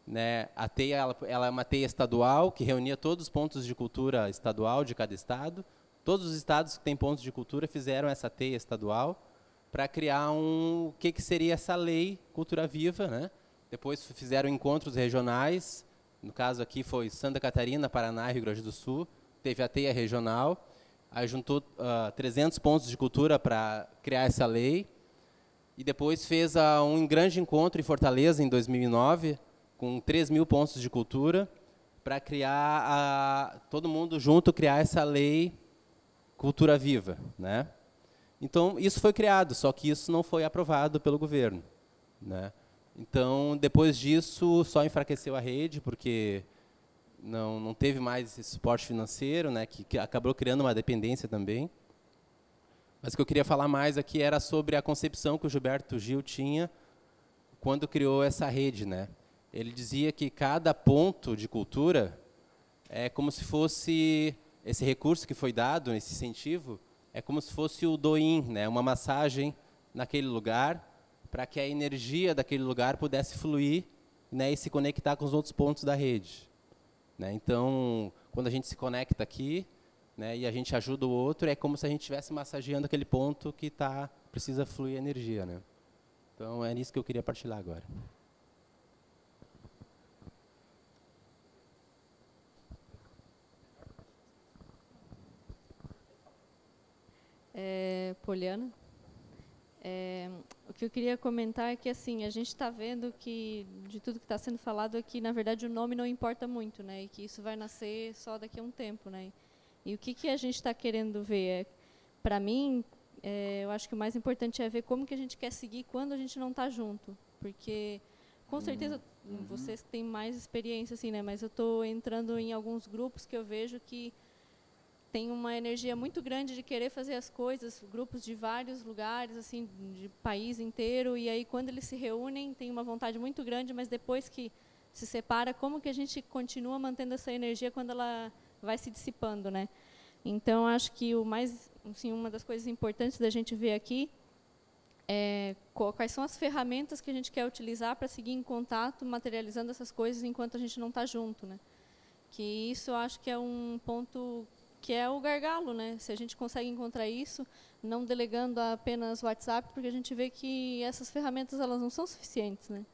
Né? A TEIA ela é uma TEIA estadual, que reunia todos os pontos de cultura estadual de cada estado. Todos os estados que têm pontos de cultura fizeram essa TEIA estadual para criar o que seria essa lei Cultura Viva, né? Depois fizeram encontros regionais, no caso aqui foi Santa Catarina, Paraná e Rio Grande do Sul, teve a TEIA regional, aí juntou 300 pontos de cultura para criar essa lei, e depois fez um grande encontro em Fortaleza, em 2009, com 3.000 pontos de cultura, para criar, todo mundo junto, criar essa lei Cultura Viva. Né? Então, isso foi criado, só que isso não foi aprovado pelo governo. Né? Então, depois disso, só enfraqueceu a rede, porque não teve mais esse suporte financeiro, né, que acabou criando uma dependência também. Mas o que eu queria falar mais aqui era sobre a concepção que o Gilberto Gil tinha quando criou essa rede. Né? Ele dizia que cada ponto de cultura é como se fosse, esse recurso que foi dado, esse incentivo, é como se fosse o do-in, né, uma massagem naquele lugar, para que a energia daquele lugar pudesse fluir, né, e se conectar com os outros pontos da rede. Né? Então, quando a gente se conecta aqui, né, e a gente ajuda o outro, é como se a gente estivesse massageando aquele ponto que precisa fluir energia. Né? Então, é nisso que eu queria partilhar agora. Poliana. O que eu queria comentar é que assim, a gente está vendo que, de tudo que está sendo falado aqui, na verdade o nome não importa muito, né? E que isso vai nascer só daqui a um tempo. Né? E o que a gente está querendo ver? Para mim, eu acho que o mais importante é ver como que a gente quer seguir quando a gente não está junto. Porque, com certeza, vocês que têm mais experiência, assim, né? Mas eu estou entrando em alguns grupos que eu vejo que tem uma energia muito grande de querer fazer as coisas, grupos de vários lugares, assim, de país inteiro, e aí quando eles se reúnem, tem uma vontade muito grande, mas depois que se separa, como que a gente continua mantendo essa energia quando ela vai se dissipando, né? Então, acho que o mais, assim, uma das coisas importantes da gente ver aqui é quais são as ferramentas que a gente quer utilizar para seguir em contato, materializando essas coisas enquanto a gente não está junto, né? Que isso eu acho que é um ponto que é o gargalo, né? Se a gente consegue encontrar isso, não delegando apenas o WhatsApp, porque a gente vê que essas ferramentas elas não são suficientes, né?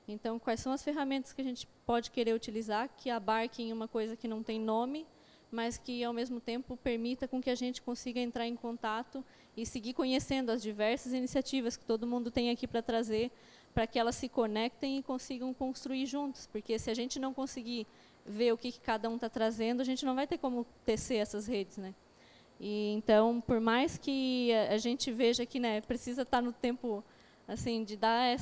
Então, quais são as ferramentas que a gente pode querer utilizar, que abarquem uma coisa que não tem nome, mas que, ao mesmo tempo, permita com que a gente consiga entrar em contato e seguir conhecendo as diversas iniciativas que todo mundo tem aqui para trazer, para que elas se conectem e consigam construir juntos. Porque se a gente não conseguir ver o que cada um está trazendo, a gente não vai ter como tecer essas redes, né? E então, por mais que a gente veja que, né, precisa estar no tempo, assim, de dar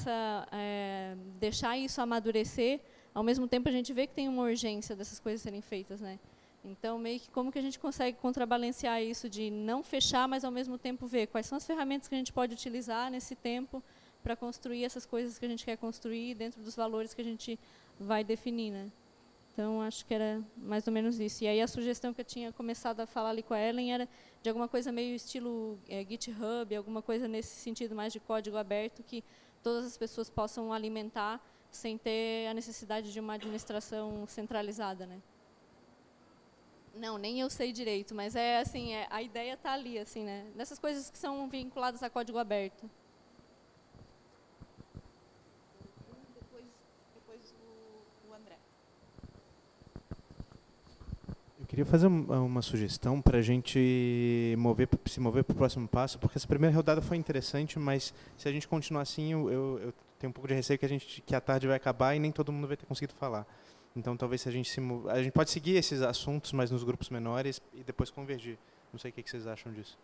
deixar isso amadurecer, ao mesmo tempo a gente vê que tem uma urgência dessas coisas serem feitas, né? Então, meio que como que a gente consegue contrabalancear isso de não fechar, mas ao mesmo tempo ver quais são as ferramentas que a gente pode utilizar nesse tempo para construir essas coisas que a gente quer construir dentro dos valores que a gente vai definir, né? Então, acho que era mais ou menos isso. E aí a sugestão que eu tinha começado a falar ali com a Ellen era de alguma coisa meio estilo GitHub, alguma coisa nesse sentido mais de código aberto, que todas as pessoas possam alimentar sem ter a necessidade de uma administração centralizada, né? Não, nem eu sei direito, mas é assim, a ideia está ali, assim, né? Nessas coisas que são vinculadas a código aberto. Depois o André. Eu queria fazer uma sugestão para a gente se mover para o próximo passo, porque essa primeira rodada foi interessante, mas se a gente continuar assim, eu tenho um pouco de receio que a tarde vai acabar e nem todo mundo vai ter conseguido falar. Então, talvez se a gente pode seguir esses assuntos, mas nos grupos menores e depois convergir. Não sei o que vocês acham disso.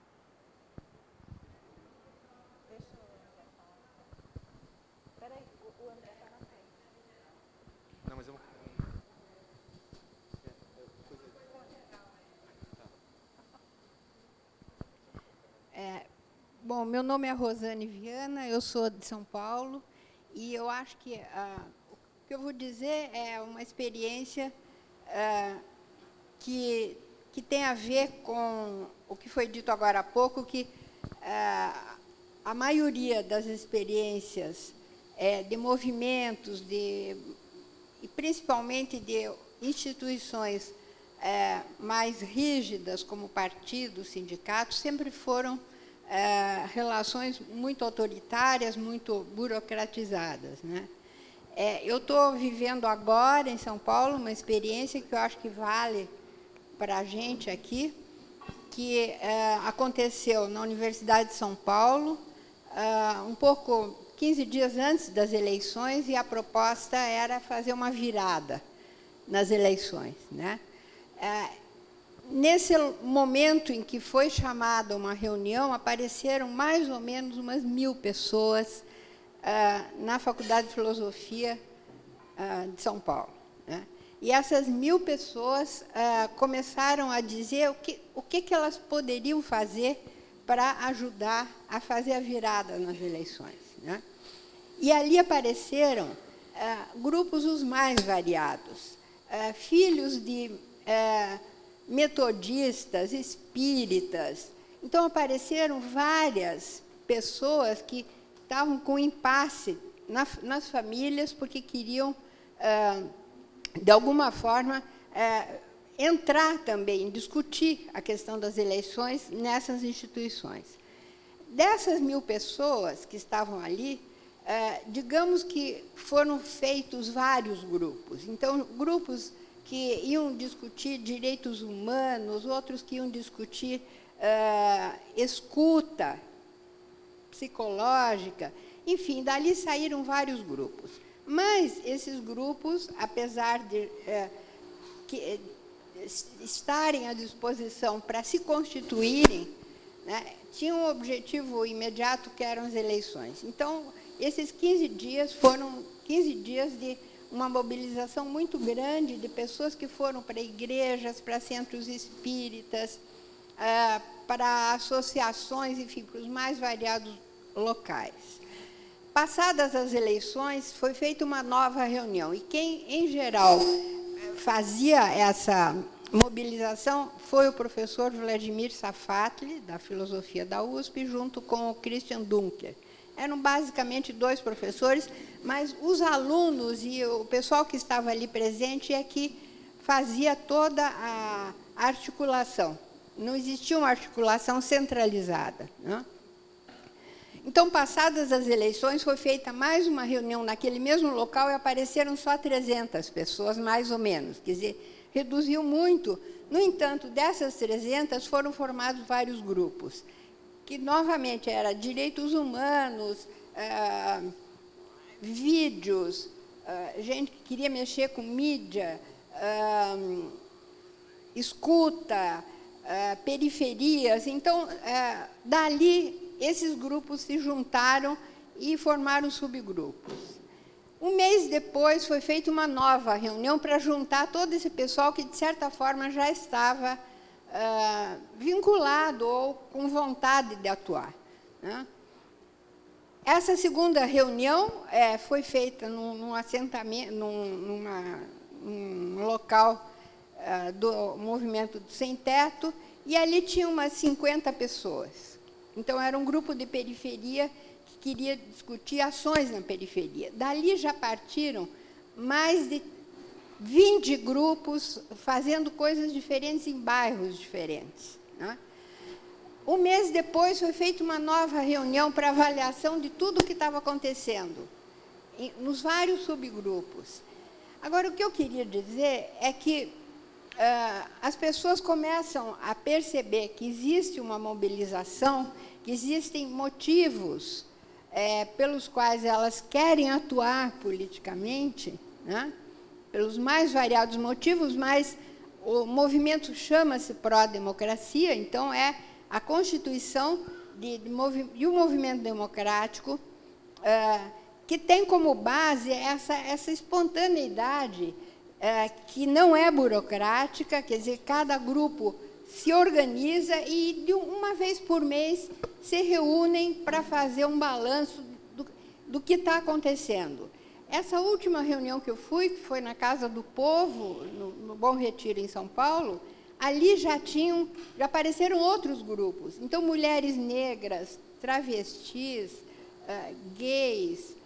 Espera aí, o André está na frente. Não, mas eu... Bom, meu nome é Rosane Viana, eu sou de São Paulo, e eu acho que o que eu vou dizer é uma experiência que tem a ver com o que foi dito agora há pouco, que a maioria das experiências de movimentos, e principalmente de instituições mais rígidas, como partidos, sindicatos, sempre foram relações muito autoritárias, muito burocratizadas, né? Eu estou vivendo agora, em São Paulo, uma experiência que eu acho que vale para a gente aqui, que aconteceu na Universidade de São Paulo, um pouco, 15 dias antes das eleições, e a proposta era fazer uma virada nas eleições, né? Nesse momento em que foi chamada uma reunião, apareceram mais ou menos umas 1000 pessoas na Faculdade de Filosofia de São Paulo, né? E essas 1000 pessoas começaram a dizer o que elas poderiam fazer para ajudar a fazer a virada nas eleições, né? E ali apareceram grupos os mais variados, filhos de metodistas, espíritas. Então, apareceram várias pessoas que estavam com impasse nas famílias, porque queriam, de alguma forma, entrar também, discutir a questão das eleições nessas instituições. Dessas 1000 pessoas que estavam ali, digamos que foram feitos vários grupos. Então, grupos que iam discutir direitos humanos, outros que iam discutir escuta psicológica, enfim, dali saíram vários grupos. Mas esses grupos, apesar de estarem à disposição para se constituírem, né, tinham um objetivo imediato, que eram as eleições. Então, esses 15 dias foram 15 dias de uma mobilização muito grande de pessoas que foram para igrejas, para centros espíritas, para associações, enfim, para os mais variados locais. Passadas as eleições, foi feita uma nova reunião, e quem, em geral, fazia essa mobilização foi o professor Vladimir Safatli, da Filosofia da USP, junto com o Christian Dunker. Eram basicamente 2 professores, mas os alunos e o pessoal que estava ali presente é que fazia toda a articulação. Não existia uma articulação centralizada, né? Então, passadas as eleições, foi feita mais uma reunião naquele mesmo local e apareceram só 300 pessoas, mais ou menos. Quer dizer, reduziu muito. No entanto, dessas 300, foram formados vários grupos, que, novamente, era direitos humanos, vídeos, gente que queria mexer com mídia, escuta, periferias. Então, dali, esses grupos se juntaram e formaram subgrupos. Um mês depois, foi feita uma nova reunião para juntar todo esse pessoal que, de certa forma, já estava vinculado ou com vontade de atuar, né? Essa segunda reunião foi feita num assentamento, num local do movimento do Sem Teto, e ali tinha umas 50 pessoas. Então, era um grupo de periferia que queria discutir ações na periferia. Dali já partiram mais de 20 grupos fazendo coisas diferentes em bairros diferentes. Né? Um mês depois foi feita uma nova reunião para avaliação de tudo o que estava acontecendo, nos vários subgrupos. Agora, o que eu queria dizer é que as pessoas começam a perceber que existe uma mobilização, que existem motivos pelos quais elas querem atuar politicamente, né? Pelos mais variados motivos, mas o movimento chama-se pró-democracia, então é a constituição de um movimento democrático que tem como base essa espontaneidade que não é burocrática, quer dizer, cada grupo se organiza e, de uma vez por mês, se reúnem para fazer um balanço do que está acontecendo. Essa última reunião que eu fui, que foi na Casa do Povo, no Bom Retiro, em São Paulo, ali já apareceram outros grupos. Então, mulheres negras, travestis, gays,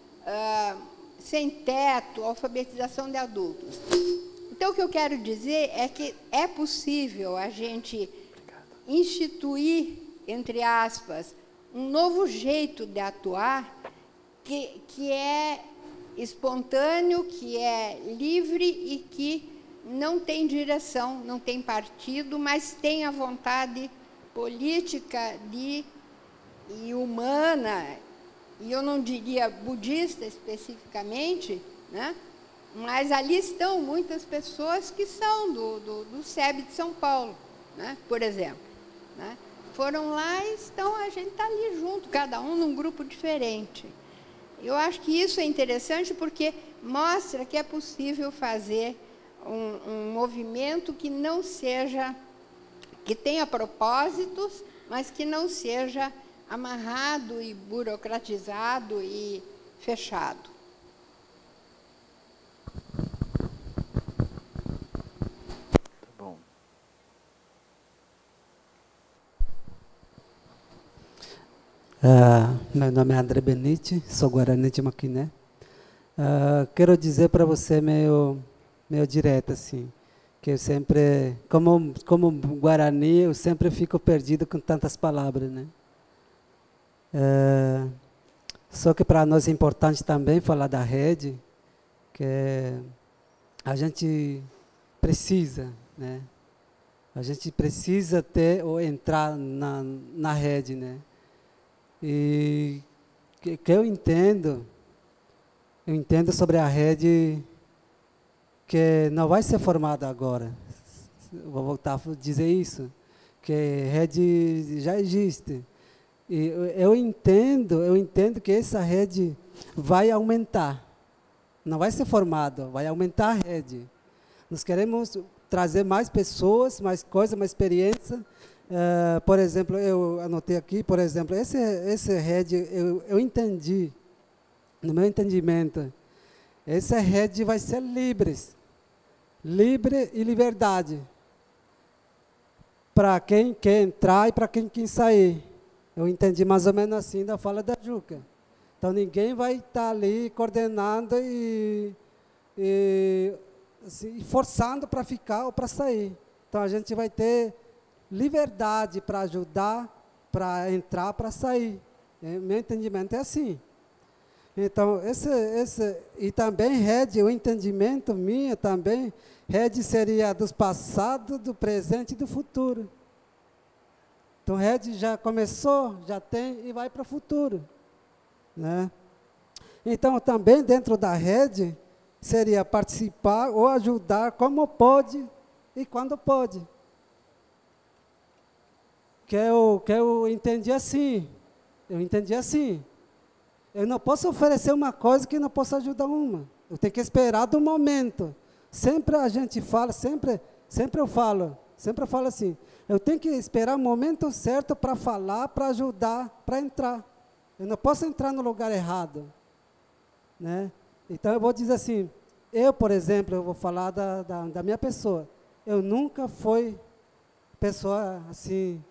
sem teto, alfabetização de adultos. Então, o que eu quero dizer é que é possível a gente instituir, entre aspas, um novo jeito de atuar que é espontâneo, que é livre e que não tem direção, não tem partido, mas tem a vontade política e humana, e eu não diria budista especificamente, né? Mas ali estão muitas pessoas que são do SEB de São Paulo, né? Por exemplo. Né? Foram lá e a gente está ali junto, cada um num grupo diferente. Eu acho que isso é interessante porque mostra que é possível fazer um movimento que não seja, que tenha propósitos, mas que não seja amarrado e burocratizado e fechado. Tá bom. Meu nome é André Benite, sou guarani de Maquiné. Quero dizer para você meio direto assim, que eu sempre, como guarani, eu sempre fico perdido com tantas palavras, né? Só que para nós é importante também falar da rede, que a gente precisa, né? A gente precisa ter ou entrar na rede, né? E que eu entendo sobre a rede que não vai ser formada agora. Vou voltar a dizer isso, que rede já existe. E eu entendo que essa rede vai aumentar. Não vai ser formada, vai aumentar a rede. Nós queremos trazer mais pessoas, mais coisas, mais experiência. Por exemplo, eu anotei aqui, por exemplo, esse rede, eu entendi, no meu entendimento, essa rede vai ser livre e liberdade, para quem quer entrar e para quem quer sair. Eu entendi mais ou menos assim da fala da Juca. Então, ninguém vai estar ali coordenando e assim, forçando para ficar ou para sair. Então, a gente vai ter liberdade para ajudar, para entrar, para sair. Meu entendimento é assim. Então, e também rede, o entendimento minha também, rede seria dos passados, do presente e do futuro. Então, rede já começou, já tem e vai para o futuro. Né? Então, também dentro da rede, seria participar ou ajudar como pode e quando pode. Que eu entendi assim. Eu não posso oferecer uma coisa que não posso ajudar uma. Eu tenho que esperar do momento. Sempre a gente fala, sempre eu falo assim, eu tenho que esperar o momento certo para falar, para ajudar, para entrar. Eu não posso entrar no lugar errado. Né? Então, eu vou dizer assim, eu, por exemplo, eu vou falar da minha pessoa. Eu nunca fui pessoa assim,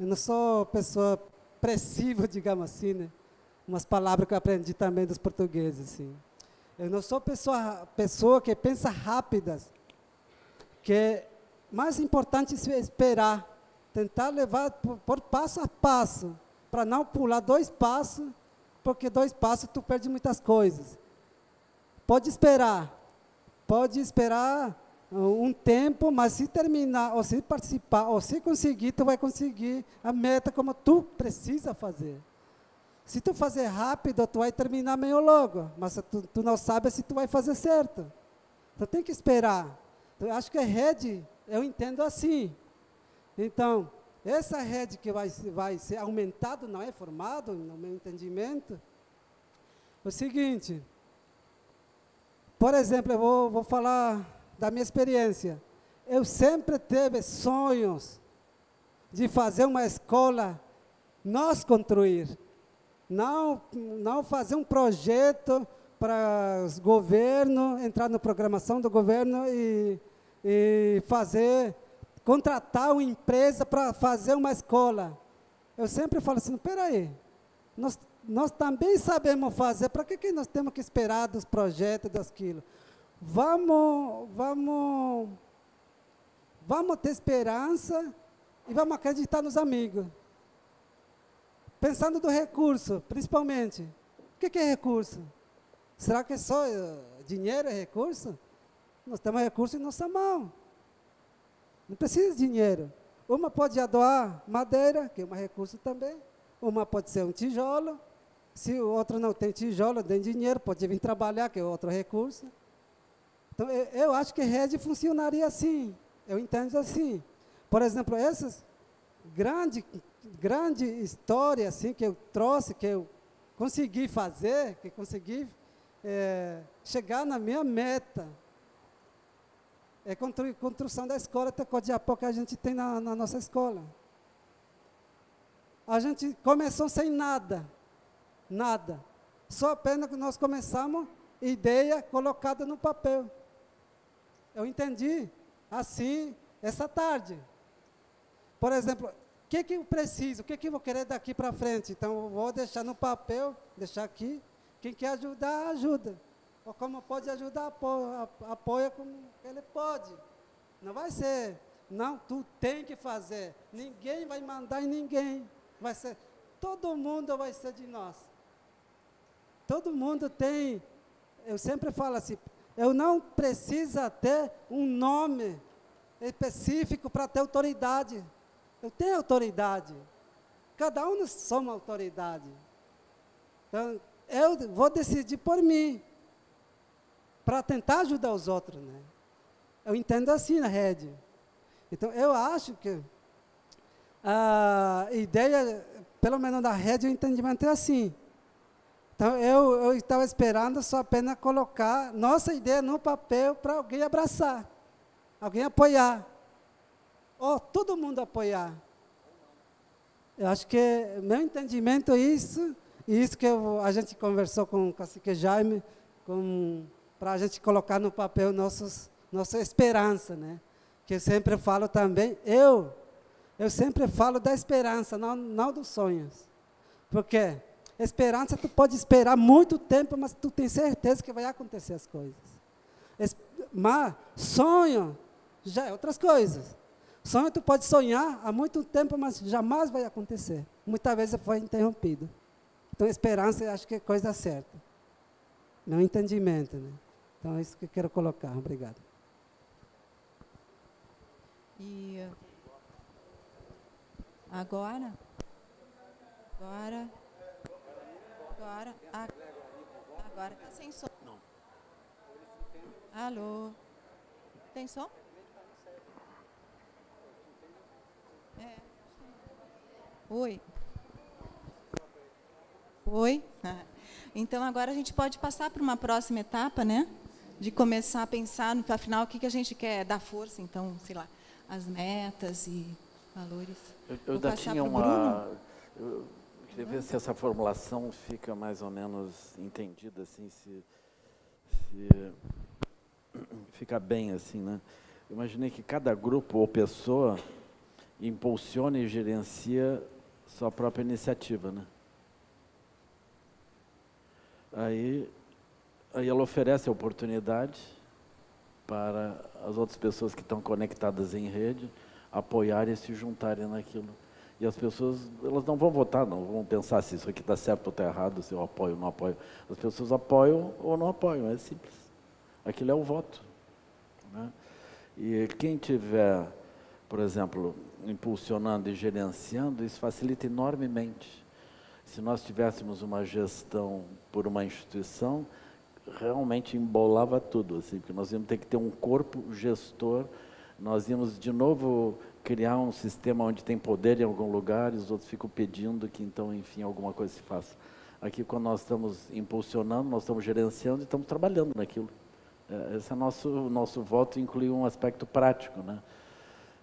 eu não sou pessoa expressiva, digamos assim, né? Umas palavras que eu aprendi também dos portugueses, assim. Eu não sou pessoa que pensa rápidas, que mais importante é esperar, tentar levar por passo a passo, para não pular 2 passos, porque 2 passos tu perde muitas coisas. Pode esperar um tempo, mas se terminar, ou se participar, ou se conseguir, tu vai conseguir a meta como tu precisa fazer. Se tu fazer rápido, tu vai terminar meio logo, mas tu não sabe se tu vai fazer certo. Tu tem que esperar. Eu acho que a rede, eu entendo assim. Então, essa rede que vai ser aumentado, não é formado, no meu entendimento, é o seguinte. Por exemplo, eu vou falar da minha experiência. Eu sempre tive sonhos de fazer uma escola, nós construir. Não fazer um projeto para os governos, entrar na programação do governo e contratar uma empresa para fazer uma escola. Eu sempre falo assim, espera aí, nós também sabemos fazer, para que nós temos que esperar dos projetos, daquilo? Vamos ter esperança e vamos acreditar nos amigos. Pensando do recurso, principalmente. O que é recurso? Será que só dinheiro é recurso? Nós temos recurso em nossa mão. Não precisa de dinheiro. Uma pode doar madeira, que é um recurso também. Uma pode ser um tijolo. Se o outro não tem tijolo, tem dinheiro, pode vir trabalhar, que é outro recurso. Então, eu acho que rede funcionaria assim. Eu entendo assim. Por exemplo, essas grande história assim, que eu trouxe, que eu consegui fazer, que consegui chegar na minha meta. É construção da escola Tecodiapó que a gente tem na nossa escola. A gente começou sem nada. Só apenas que nós começamos, ideia colocada no papel. Eu entendi assim, essa tarde. Por exemplo, o que eu preciso, o que eu vou querer daqui para frente? Então, eu vou deixar no papel, deixar aqui. Quem quer ajudar, ajuda. Ou como pode ajudar, apoia como ele pode. Não vai ser, não, tu tem que fazer. Ninguém vai mandar em ninguém. Vai ser, todo mundo vai ser de nós. Todo mundo tem, eu sempre falo assim, eu não preciso ter um nome específico para ter autoridade. Eu tenho autoridade. Cada um somos autoridade. Então, eu vou decidir por mim, para tentar ajudar os outros, né? Eu entendo assim na rede. Então, eu acho que a ideia, pelo menos da rede, o entendimento é assim. Então, eu estava esperando só apenas colocar nossa ideia no papel para alguém abraçar, alguém apoiar. Ou todo mundo apoiar. Eu acho que, meu entendimento é isso, e isso que a gente conversou com o cacique Jaime, para a gente colocar no papel nossa esperança, né? Que eu sempre falo também, eu sempre falo da esperança, não dos sonhos. Porque esperança, tu pode esperar muito tempo, mas tu tem certeza que vai acontecer as coisas. Mas sonho já é outras coisas. Sonho tu pode sonhar há muito tempo, mas jamais vai acontecer. Muitas vezes foi interrompido. Então, esperança, eu acho que é coisa certa. Meu entendimento, né? Então, é isso que eu quero colocar. Obrigado. E agora, tá sem som. Não. Alô? Tem som? Oi. Oi. Então, agora a gente pode passar para uma próxima etapa, né? De começar a pensar, no afinal, o que a gente quer dar força, então, sei lá, as metas e valores. Eu ainda tinha eu queria ver se essa formulação fica mais ou menos entendida, assim, se fica bem, assim, né? Eu imaginei que cada grupo ou pessoa impulsiona e gerencia sua própria iniciativa, né? Aí, aí ela oferece a oportunidade para as outras pessoas que estão conectadas em rede apoiarem e se juntarem naquilo. E as pessoas, elas não vão votar, não vão pensar se isso aqui está certo ou está errado, se eu apoio ou não apoio. As pessoas apoiam ou não apoiam, é simples. Aquilo é o voto, né? E quem tiver, por exemplo, impulsionando e gerenciando, isso facilita enormemente. Se nós tivéssemos uma gestão por uma instituição, realmente embolava tudo, assim, porque nós íamos ter que ter um corpo gestor, nós íamos de novo criar um sistema onde tem poder em algum lugar e os outros ficam pedindo que então, enfim, alguma coisa se faça. Aqui, quando nós estamos impulsionando, nós estamos gerenciando e estamos trabalhando naquilo. Esse é nosso voto, inclui um aspecto prático, né?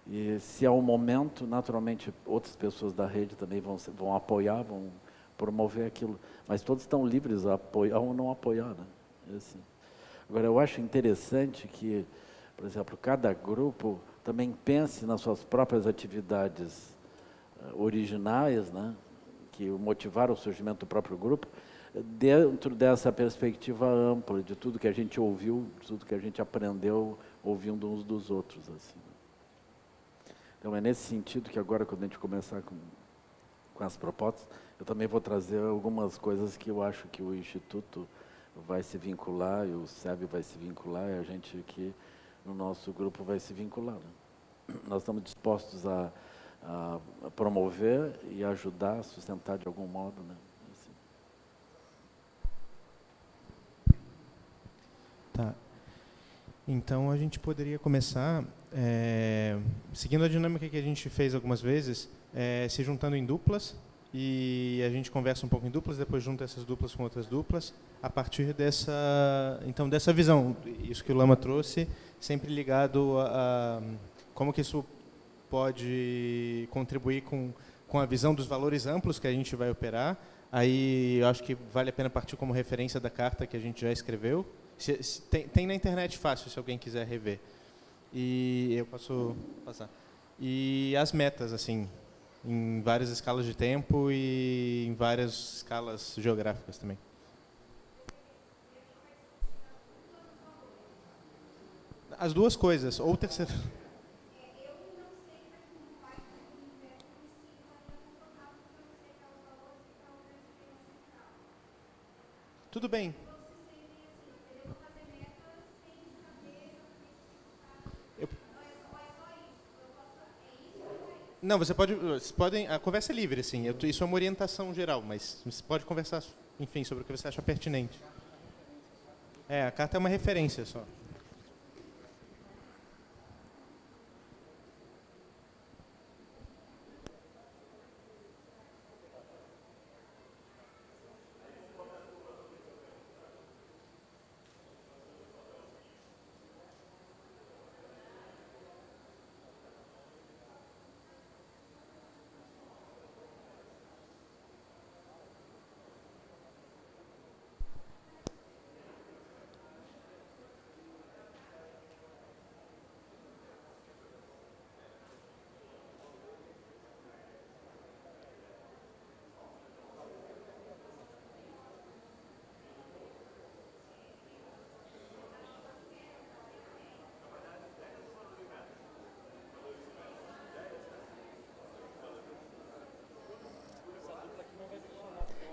E se é o momento, naturalmente, outras pessoas da rede também vão apoiar, vão promover aquilo. Mas todos estão livres a apoiar ou não apoiar, né? Assim. Agora, eu acho interessante que, por exemplo, cada grupo também pense nas suas próprias atividades originais, né, que motivaram o surgimento do próprio grupo, dentro dessa perspectiva ampla de tudo que a gente ouviu, de tudo que a gente aprendeu ouvindo uns dos outros. Assim. Então, é nesse sentido que agora, quando a gente começar com as propostas, eu também vou trazer algumas coisas que eu acho que o Instituto vai se vincular, e o SEB vai se vincular, e a gente aqui no nosso grupo vai se vincular. Né? Nós estamos dispostos a promover e ajudar, a sustentar de algum modo. Né? Assim. Tá. Então, a gente poderia começar, seguindo a dinâmica que a gente fez algumas vezes, se juntando em duplas, e a gente conversa um pouco em duplas, depois junta essas duplas com outras duplas, a partir dessa visão, isso que o Lama trouxe, sempre ligado a como que isso pode contribuir com a visão dos valores amplos que a gente vai operar. Aí eu acho que vale a pena partir como referência da carta que a gente já escreveu. Tem na internet fácil, se alguém quiser rever. E eu posso passar. E as metas, assim, em várias escalas de tempo e em várias escalas geográficas também. As duas coisas, ou terceiro. Tudo bem. Não, vocês podem, a conversa é livre, assim, isso é uma orientação geral, mas você pode conversar, enfim, sobre o que você acha pertinente. A carta é uma referência só.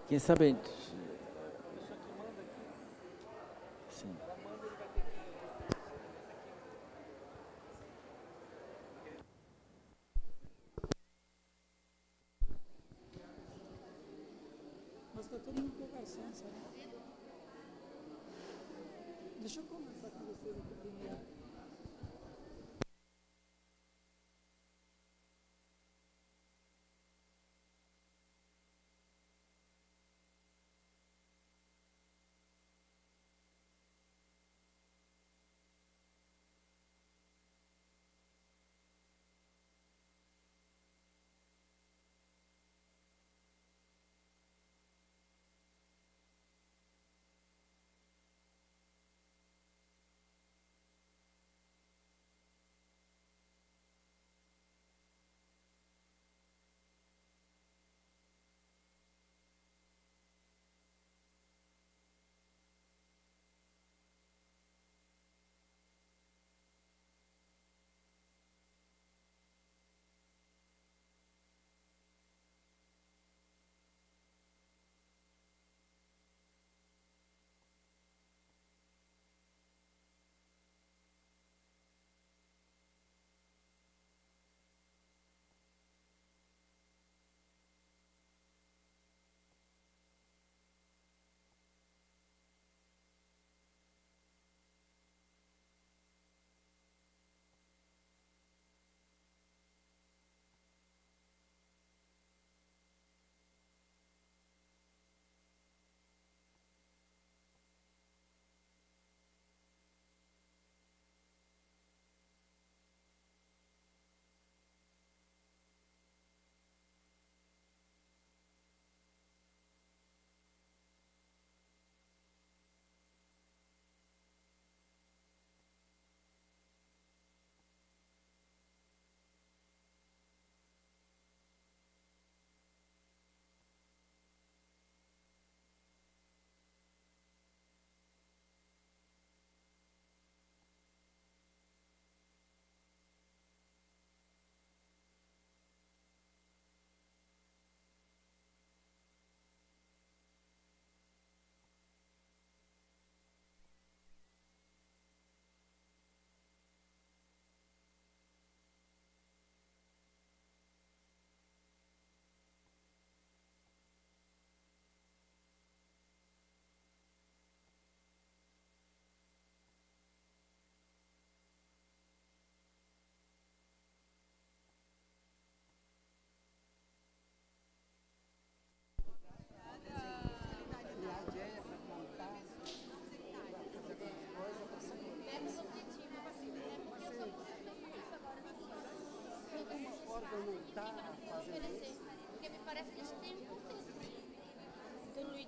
Quem sabe... Sim. Mas está todo mundo conversando, sabe? Deixa eu conversar com vocês aqui primeiro. Porque não está fazendo isso. Porque me parece que a gente tem um consenso, assim,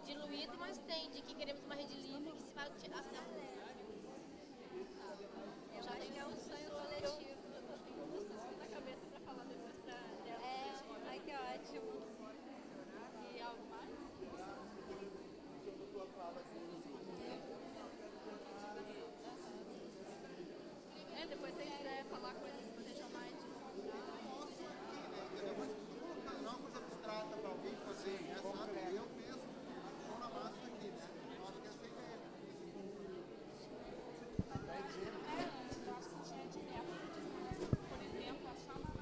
diluído, mas tem, de que queremos uma rede livre, que se vai tirar essa... Eu acho que é um sonho coletivo. Eu tô tendo na cabeça para falar depois para dela. Ai, que ótimo. E algo mais? Depois se quiser falar coisas que sejam mais não uma coisa abstrata para alguém fazer, sabe? Eu mesmo estou na massa aqui, né? Eu acho que essa é a ideia. Por exemplo, achar uma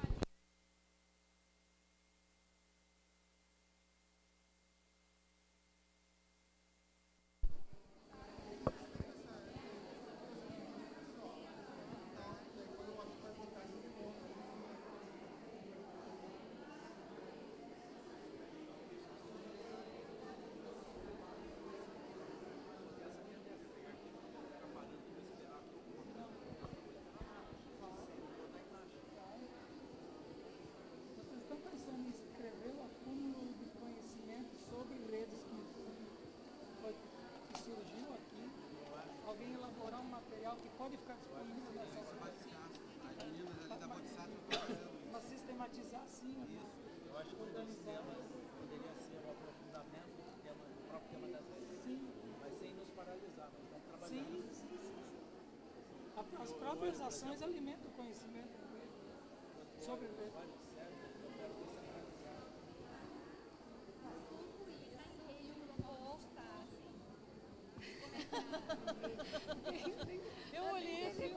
Vocês estão pensando em escrever o acúmulo de conhecimento sobre redes que surgiu aqui? Alguém elaborar um material que pode ficar disponível na sua para sistematizar assim? Eu acho que o tema poderia ser o aprofundamento do próprio tema das redes. Sim. Mas sem nos paralisar, mas vamos trabalhar. Sim. As próprias ações alimentam o conhecimento sobre redes. Eu olhei e falei,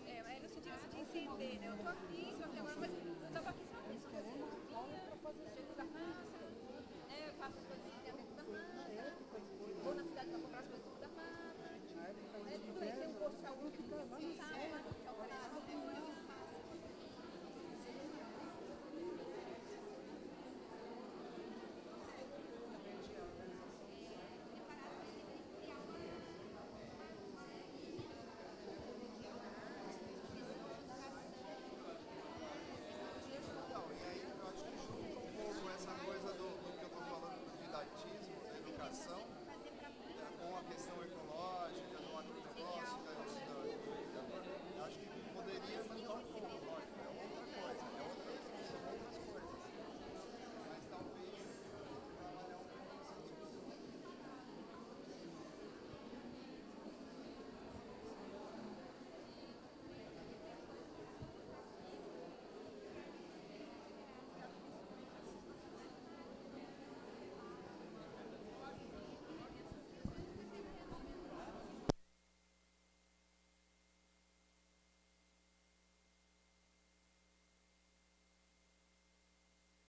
É no sentido de entender, né? Eu tô aqui, só que agora eu tava aqui só isso. Eu faço as coisas